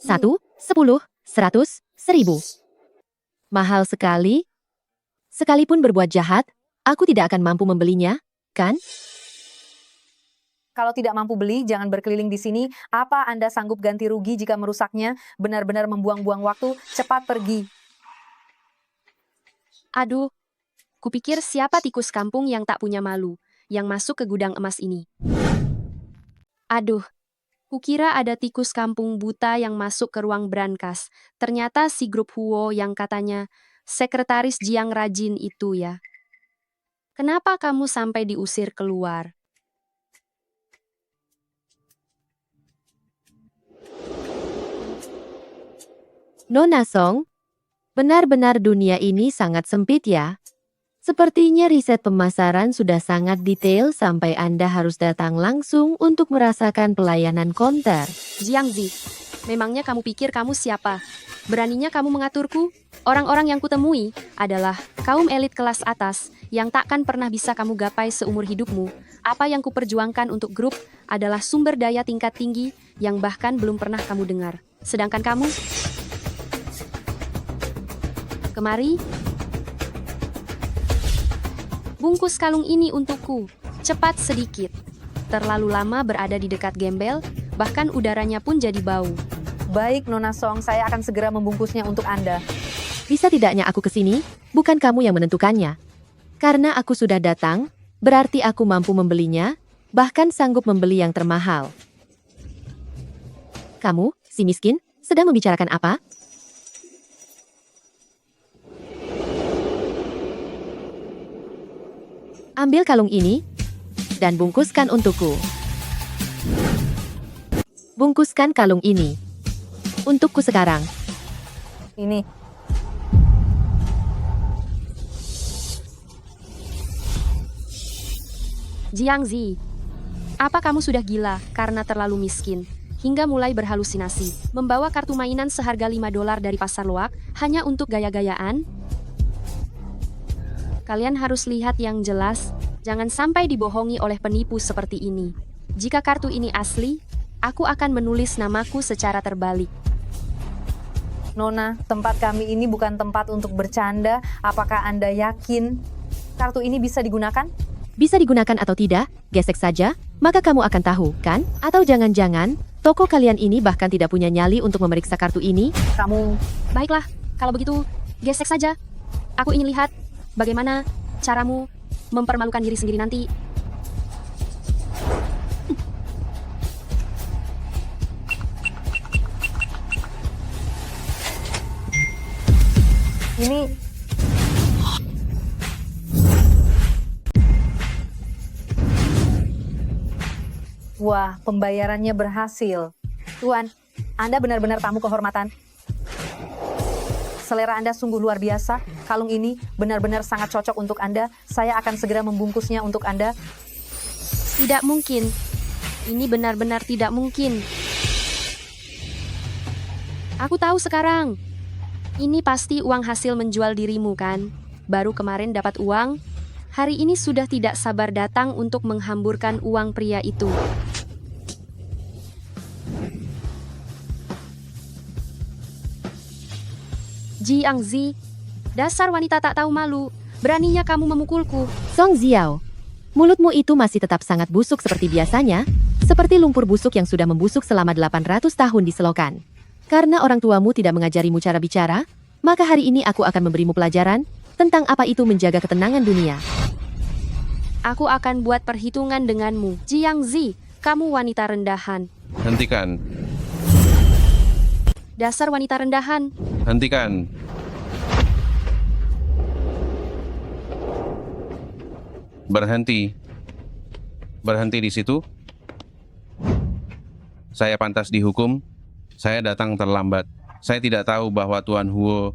Satu, 10, 100, 1000. Mahal sekali. Sekalipun berbuat jahat, aku tidak akan mampu membelinya, kan? Kalau tidak mampu beli, jangan berkeliling di sini. Apa Anda sanggup ganti rugi jika merusaknya? Benar-benar membuang-buang waktu. Cepat pergi. Aduh, kupikir siapa tikus kampung yang tak punya malu, yang masuk ke gudang emas ini. Aduh, kukira ada tikus kampung buta yang masuk ke ruang brankas. Ternyata si grup Huo yang katanya, sekretaris Jiang rajin itu ya. Kenapa kamu sampai diusir keluar? Nona Song, benar-benar dunia ini sangat sempit ya. Sepertinya riset pemasaran sudah sangat detail sampai Anda harus datang langsung untuk merasakan pelayanan konter. Jiang Zi, memangnya kamu pikir kamu siapa? Beraninya kamu mengaturku? Orang-orang yang kutemui adalah kaum elit kelas atas yang takkan pernah bisa kamu gapai seumur hidupmu. Apa yang kuperjuangkan untuk grup adalah sumber daya tingkat tinggi yang bahkan belum pernah kamu dengar. Sedangkan kamu... Kemari. Bungkus kalung ini untukku. Cepat sedikit. Terlalu lama berada di dekat gembel, bahkan udaranya pun jadi bau. Baik, Nona Song, saya akan segera membungkusnya untuk Anda. Bisa tidaknya aku ke sini? Bukan kamu yang menentukannya. Karena aku sudah datang, berarti aku mampu membelinya, bahkan sanggup membeli yang termahal. Kamu, si miskin, sedang membicarakan apa? Ambil kalung ini, dan bungkuskan untukku. Bungkuskan kalung ini. Untukku sekarang. Ini. Jiang Zi, apa kamu sudah gila karena terlalu miskin, hingga mulai berhalusinasi, membawa kartu mainan seharga $5 dari pasar loak hanya untuk gaya-gayaan? Kalian harus lihat yang jelas, jangan sampai dibohongi oleh penipu seperti ini. Jika kartu ini asli, aku akan menulis namaku secara terbalik. Nona, tempat kami ini bukan tempat untuk bercanda. Apakah Anda yakin kartu ini bisa digunakan? Bisa digunakan atau tidak, gesek saja, maka kamu akan tahu, kan? Atau jangan-jangan, toko kalian ini bahkan tidak punya nyali untuk memeriksa kartu ini? Kamu... Baiklah, kalau begitu, gesek saja. Aku ingin lihat bagaimana caramu mempermalukan diri sendiri nanti. Ini... Wah, pembayarannya berhasil. Tuan, Anda benar-benar tamu kehormatan. Selera Anda sungguh luar biasa. Kalung ini benar-benar sangat cocok untuk Anda. Saya akan segera membungkusnya untuk Anda. Tidak mungkin. Ini benar-benar tidak mungkin. Aku tahu sekarang. Ini pasti uang hasil menjual dirimu, kan? Baru kemarin dapat uang. Hari ini sudah tidak sabar datang untuk menghamburkan uang pria itu. Jiang Zi, dasar wanita tak tahu malu. Beraninya kamu memukulku. Song Xiao, mulutmu itu masih tetap sangat busuk seperti biasanya, seperti lumpur busuk yang sudah membusuk selama 800 tahun di selokan. Karena orang tuamu tidak mengajarimu cara bicara, maka hari ini aku akan memberimu pelajaran tentang apa itu menjaga ketenangan dunia. Aku akan buat perhitungan denganmu. Jiang Zi, kamu wanita rendahan. Hentikan. Dasar wanita rendahan. Hentikan. Berhenti. Berhenti di situ. Saya pantas dihukum Saya datang terlambat. Saya tidak tahu bahwa Tuan Huo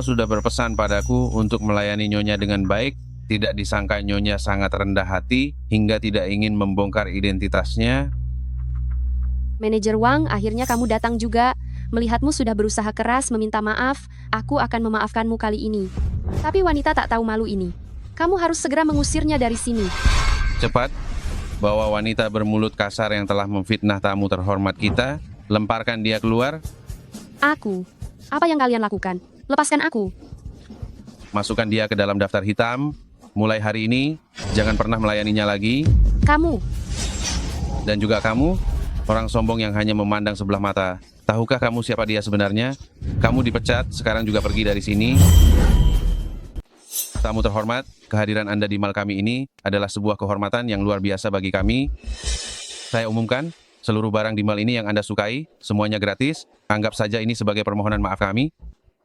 sudah berpesan padaku untuk melayani Nyonya dengan baik. Tidak disangka Nyonya sangat rendah hati hingga tidak ingin membongkar identitasnya. Manajer Wang, akhirnya kamu datang juga. Melihatmu sudah berusaha keras meminta maaf, aku akan memaafkanmu kali ini. Tapi wanita tak tahu malu ini. Kamu harus segera mengusirnya dari sini. Cepat, bawa wanita bermulut kasar yang telah memfitnah tamu terhormat kita, lemparkan dia keluar. Aku? Apa yang kalian lakukan? Lepaskan aku. Masukkan dia ke dalam daftar hitam. Mulai hari ini, jangan pernah melayaninya lagi. Kamu? Dan juga kamu, orang sombong yang hanya memandang sebelah mata. Tahukah kamu siapa dia sebenarnya? Kamu dipecat, sekarang juga pergi dari sini. Tamu terhormat, kehadiran Anda di mal kami ini adalah sebuah kehormatan yang luar biasa bagi kami. Saya umumkan, seluruh barang di mal ini yang Anda sukai, semuanya gratis. Anggap saja ini sebagai permohonan maaf kami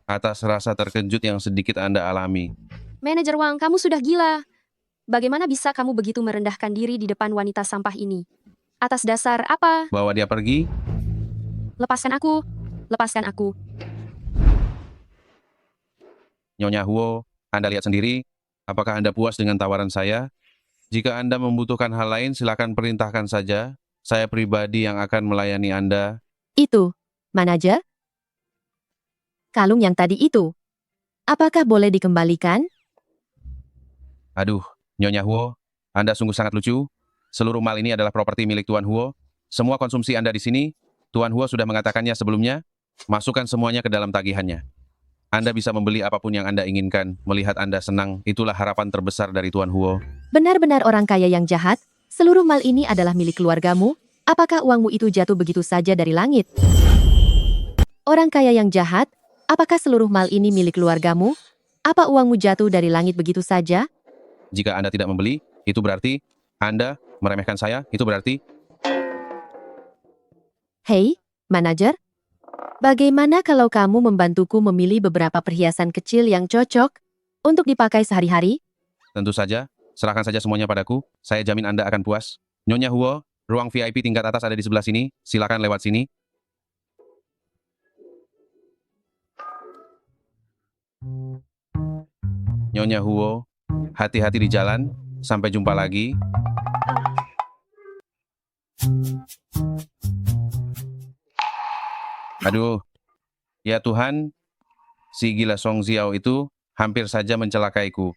atas rasa terkejut yang sedikit Anda alami. Manajer Wang, kamu sudah gila. Bagaimana bisa kamu begitu merendahkan diri di depan wanita sampah ini? Atas dasar apa? Bawa dia pergi. Lepaskan aku. Lepaskan aku. Nyonya Huo, Anda lihat sendiri. Apakah Anda puas dengan tawaran saya? Jika Anda membutuhkan hal lain, silakan perintahkan saja. Saya pribadi yang akan melayani Anda. Itu, manajer? Kalung yang tadi itu. Apakah boleh dikembalikan? Aduh, Nyonya Huo, Anda sungguh sangat lucu. Seluruh mal ini adalah properti milik Tuan Huo. Semua konsumsi Anda di sini, Tuan Huo sudah mengatakannya sebelumnya. Masukkan semuanya ke dalam tagihannya. Anda bisa membeli apapun yang Anda inginkan. Melihat Anda senang, itulah harapan terbesar dari Tuan Huo. Benar-benar orang kaya yang jahat. Seluruh mal ini adalah milik keluargamu. Apakah uangmu itu jatuh begitu saja dari langit? Orang kaya yang jahat, apakah seluruh mal ini milik keluargamu? Apa uangmu jatuh dari langit begitu saja? Jika Anda tidak membeli, itu berarti Anda meremehkan saya, itu berarti... Hei, manajer. Bagaimana kalau kamu membantuku memilih beberapa perhiasan kecil yang cocok untuk dipakai sehari-hari? Tentu saja, serahkan saja semuanya padaku. Saya jamin Anda akan puas. Nyonya Huo, ruang VIP tingkat atas ada di sebelah sini. Silakan lewat sini. Nyonya Huo, hati-hati di jalan. Sampai jumpa lagi. Aduh, ya Tuhan, si gila Song Xiao itu hampir saja mencelakaiku.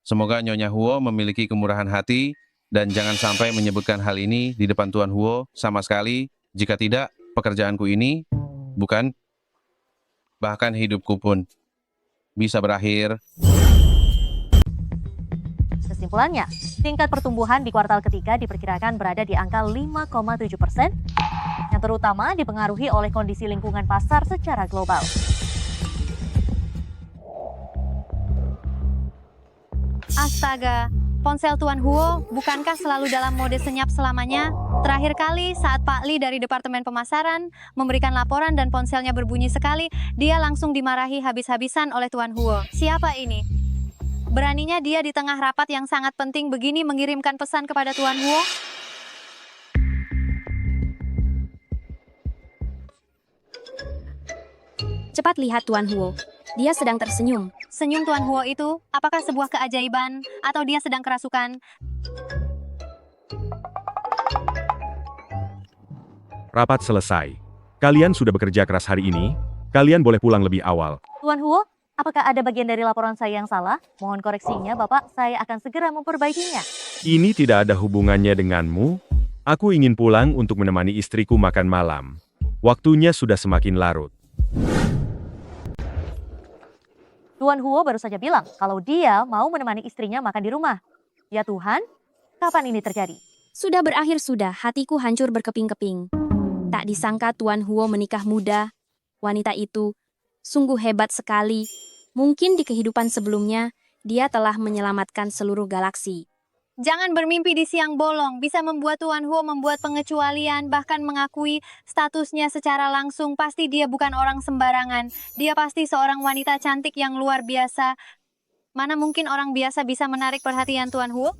Semoga Nyonya Huo memiliki kemurahan hati dan jangan sampai menyebutkan hal ini di depan Tuan Huo sama sekali. Jika tidak, pekerjaanku ini, bukan, bahkan hidupku pun bisa berakhir. Kesimpulannya, tingkat pertumbuhan di kuartal ketiga diperkirakan berada di angka 5,7%, yang terutama dipengaruhi oleh kondisi lingkungan pasar secara global. Astaga, ponsel Tuan Huo bukankah selalu dalam mode senyap selamanya? Terakhir kali saat Pak Li dari Departemen Pemasaran memberikan laporan dan ponselnya berbunyi sekali, dia langsung dimarahi habis-habisan oleh Tuan Huo. Siapa ini? Beraninya dia di tengah rapat yang sangat penting begini mengirimkan pesan kepada Tuan Huo? Cepat lihat Tuan Huo. Dia sedang tersenyum. Senyum Tuan Huo itu, apakah sebuah keajaiban atau dia sedang kerasukan? Rapat selesai. Kalian sudah bekerja keras hari ini. Kalian boleh pulang lebih awal. Tuan Huo, apakah ada bagian dari laporan saya yang salah? Mohon koreksinya, Bapak. Saya akan segera memperbaikinya. Ini tidak ada hubungannya denganmu. Aku ingin pulang untuk menemani istriku makan malam. Waktunya sudah semakin larut. Tuan Huo baru saja bilang kalau dia mau menemani istrinya makan di rumah. Ya Tuhan, kapan ini terjadi? Sudah berakhir sudah, hatiku hancur berkeping-keping. Tak disangka Tuan Huo menikah muda. Wanita itu sungguh hebat sekali. Mungkin di kehidupan sebelumnya, dia telah menyelamatkan seluruh galaksi. Jangan bermimpi di siang bolong, bisa membuat Tuan Huo membuat pengecualian, bahkan mengakui statusnya secara langsung. Pasti dia bukan orang sembarangan. Dia pasti seorang wanita cantik yang luar biasa. Mana mungkin orang biasa bisa menarik perhatian Tuan Huo?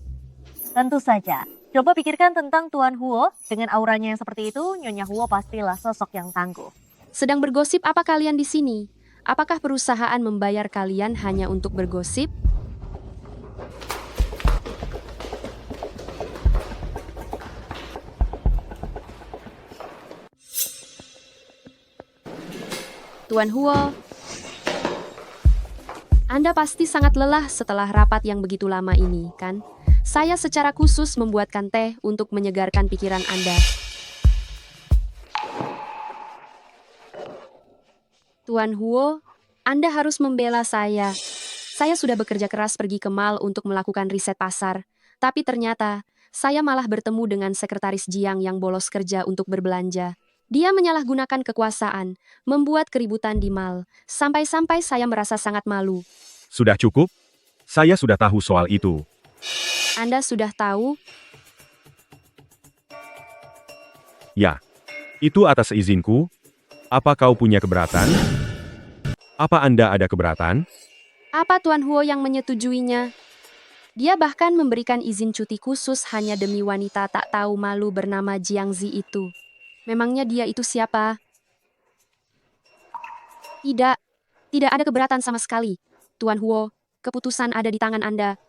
Tentu saja. Coba pikirkan tentang Tuan Huo, dengan auranya yang seperti itu, Nyonya Huo pastilah sosok yang tangguh. Sedang bergosip apa kalian di sini? Apakah perusahaan membayar kalian hanya untuk bergosip? Tuan Huo, Anda pasti sangat lelah setelah rapat yang begitu lama ini, kan? Saya secara khusus membuatkan teh untuk menyegarkan pikiran Anda. Tuan Huo, Anda harus membela saya. Saya sudah bekerja keras pergi ke mall untuk melakukan riset pasar, tapi ternyata saya malah bertemu dengan sekretaris Jiang yang bolos kerja untuk berbelanja. Dia menyalahgunakan kekuasaan, membuat keributan di mall, sampai-sampai saya merasa sangat malu. Sudah cukup? Saya sudah tahu soal itu. Anda sudah tahu? Ya. Itu atas izinku. Apa kau punya keberatan? Apa Anda ada keberatan? Apa Tuan Huo yang menyetujuinya? Dia bahkan memberikan izin cuti khusus hanya demi wanita tak tahu malu bernama Jiang Zi itu. Memangnya dia itu siapa? Tidak, tidak ada keberatan sama sekali. Tuan Huo, keputusan ada di tangan Anda.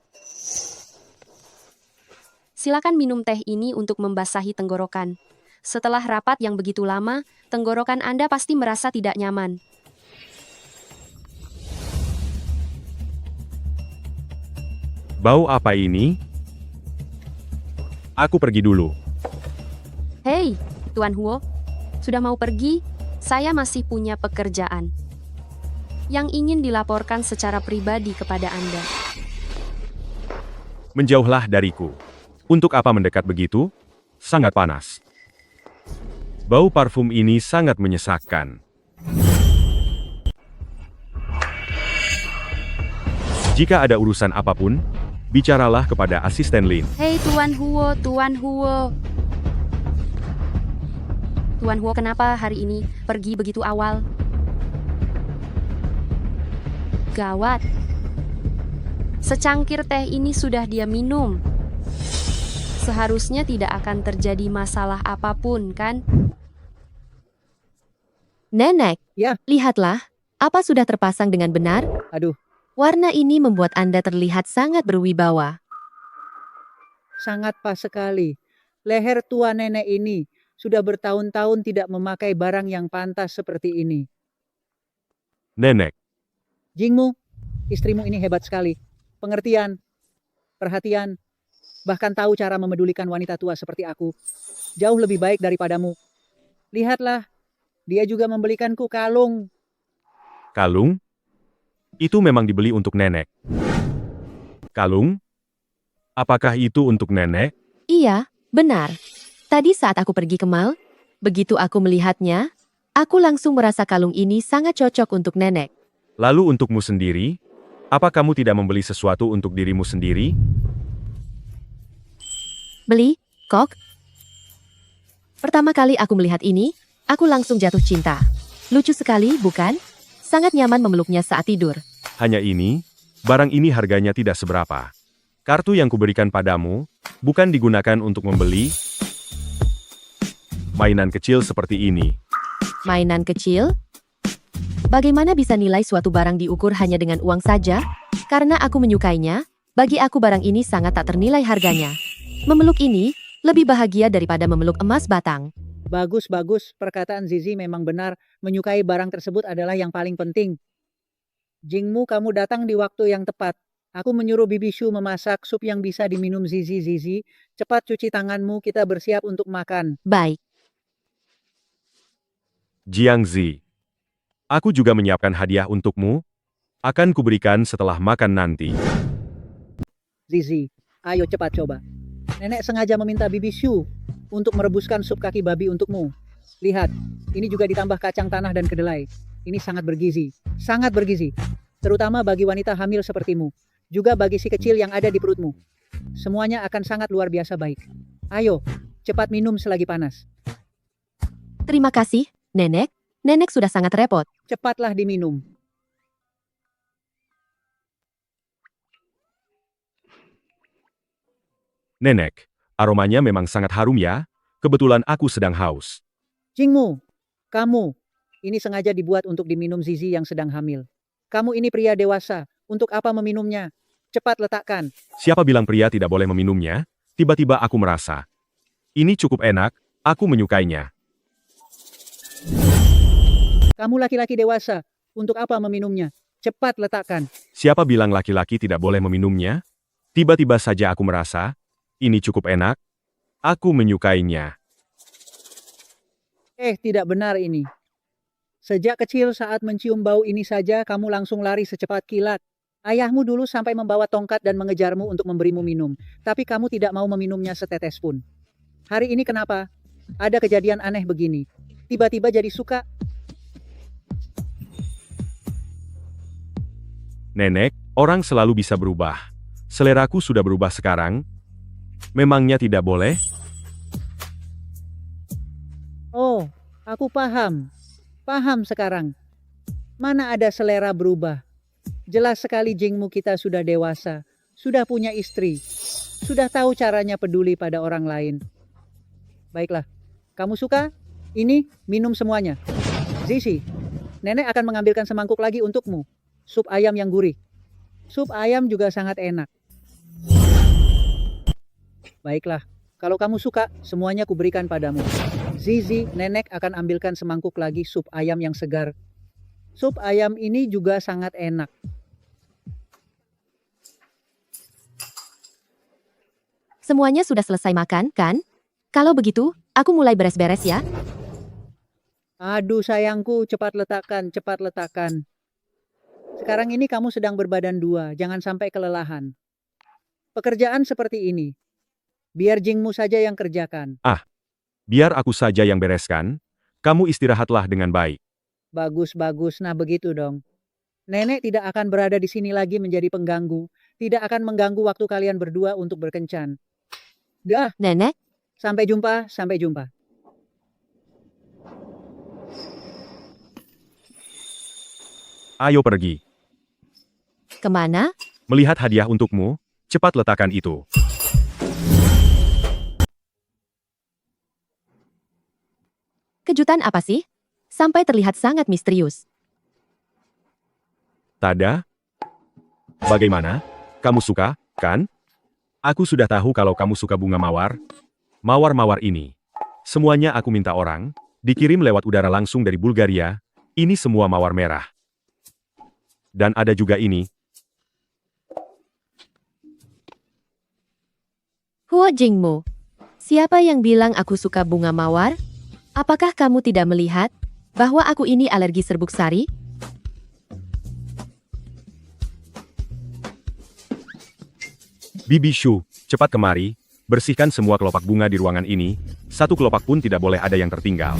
Silakan minum teh ini untuk membasahi tenggorokan. Setelah rapat yang begitu lama, tenggorokan Anda pasti merasa tidak nyaman. Bau apa ini? Aku pergi dulu. Hei, Tuan Huo, sudah mau pergi? Saya masih punya pekerjaan yang ingin dilaporkan secara pribadi kepada Anda. Menjauhlah dariku. Untuk apa mendekat begitu? Sangat panas. Bau parfum ini sangat menyesakkan. Jika ada urusan apapun, bicaralah kepada asisten Lin. Hei Tuan Huo, Tuan Huo. Tuan Huo, kenapa hari ini pergi begitu awal? Gawat. Secangkir teh ini sudah dia minum. Seharusnya tidak akan terjadi masalah apapun, kan? Nenek, Ya. lihatlah, apa sudah terpasang dengan benar? Aduh, Warna ini membuat Anda terlihat sangat berwibawa. sangat pas sekali. Leher tua nenek ini sudah bertahun-tahun tidak memakai barang yang pantas seperti ini. Nenek, Jingmu, istrimu ini hebat sekali. Pengertian, perhatian, bahkan tahu cara memedulikan wanita tua seperti aku. Jauh lebih baik daripadamu. Lihatlah, dia juga membelikanku kalung. kalung? Itu memang dibeli untuk nenek. Kalung? Apakah itu untuk nenek? Iya, benar. Tadi saat aku pergi ke mall, begitu aku melihatnya, aku langsung merasa kalung ini sangat cocok untuk nenek. Lalu untukmu sendiri? Apa kamu tidak membeli sesuatu untuk dirimu sendiri? Beli, kok? Pertama kali aku melihat ini, aku langsung jatuh cinta. Lucu sekali, bukan? Sangat nyaman memeluknya saat tidur. Hanya ini, barang ini harganya tidak seberapa. Kartu yang kuberikan padamu, bukan digunakan untuk membeli mainan kecil seperti ini. Mainan kecil? Bagaimana bisa nilai suatu barang diukur hanya dengan uang saja? Karena aku menyukainya, bagi aku barang ini sangat tak ternilai harganya. Memeluk ini, lebih bahagia daripada memeluk emas batang. Bagus, bagus. Perkataan Zizi memang benar. Menyukai barang tersebut adalah yang paling penting. Jingmu, kamu datang di waktu yang tepat. Aku menyuruh Bibi Shu memasak sup yang bisa diminum Zizi. Cepat cuci tanganmu, kita bersiap untuk makan. Baik. Jiang Zi. Aku juga menyiapkan hadiah untukmu. Akan kuberikan setelah makan nanti. Zizi, ayo cepat coba. Nenek sengaja meminta Bibi Shu untuk merebuskan sup kaki babi untukmu. Lihat, ini juga ditambah kacang tanah dan kedelai. Ini sangat bergizi. Sangat bergizi. Terutama bagi wanita hamil sepertimu. Juga bagi si kecil yang ada di perutmu. Semuanya akan sangat luar biasa baik. Ayo, cepat minum selagi panas. Terima kasih, Nenek. Nenek sudah sangat repot. Cepatlah diminum. Nenek, Aromanya memang sangat harum ya. Kebetulan aku sedang haus. Jingmu, kamu, ini sengaja dibuat untuk diminum Zizi yang sedang hamil. Kamu ini pria dewasa, untuk apa meminumnya? Cepat letakkan. Siapa bilang pria tidak boleh meminumnya? Tiba-tiba aku merasa. Ini cukup enak, aku menyukainya. Kamu laki-laki dewasa, untuk apa meminumnya? Cepat letakkan. Siapa bilang laki-laki tidak boleh meminumnya? Tiba-tiba saja aku merasa, ini cukup enak, aku menyukainya. Tidak benar ini. Sejak kecil saat mencium bau ini saja kamu langsung lari secepat kilat. Ayahmu dulu sampai membawa tongkat dan mengejarmu untuk memberimu minum, tapi kamu tidak mau meminumnya setetes pun. Hari ini kenapa? Ada kejadian aneh begini. Tiba-tiba jadi suka. Nenek, orang selalu bisa berubah. Seleraku sudah berubah sekarang. Memangnya tidak boleh? Oh, aku paham. Paham sekarang. Mana ada selera berubah. Jelas sekali Jingmu kita sudah dewasa. Sudah punya istri. Sudah tahu caranya peduli pada orang lain. Baiklah. Kamu suka? Ini, minum semuanya. Zizi, nenek akan mengambilkan semangkuk lagi untukmu. Sup ayam yang gurih. Sup ayam juga sangat enak. Baiklah. Kalau kamu suka, semuanya kuberikan padamu. Zizi, nenek akan ambilkan semangkuk lagi sup ayam yang segar. Sup ayam ini juga sangat enak. Semuanya sudah selesai makan, kan? Kalau begitu, aku mulai beres-beres ya. Aduh sayangku, cepat letakkan, cepat letakkan. Sekarang ini kamu sedang berbadan dua, jangan sampai kelelahan. Pekerjaan seperti ini. Biar Jingmu saja yang kerjakan. Biar aku saja yang bereskan. Kamu istirahatlah dengan baik. Bagus-bagus, nah begitu dong. Nenek tidak akan berada di sini lagi menjadi pengganggu. Tidak akan mengganggu waktu kalian berdua untuk berkencan. Dah, Nenek, sampai jumpa, sampai jumpa. Ayo pergi. kemana? Melihat hadiah untukmu, cepat letakkan itu. Kejutan apa sih? Sampai terlihat sangat misterius. Tada? Bagaimana? Kamu suka, kan? Aku sudah tahu kalau kamu suka bunga mawar. Mawar-mawar ini. Semuanya aku minta orang, dikirim lewat udara langsung dari Bulgaria. Ini semua mawar merah. Dan ada juga ini. Huo Jingmu, siapa yang bilang aku suka bunga mawar? Apakah kamu tidak melihat bahwa aku ini alergi serbuk sari? Bibi Shu, cepat kemari, bersihkan semua kelopak bunga di ruangan ini. Satu kelopak pun tidak boleh ada yang tertinggal.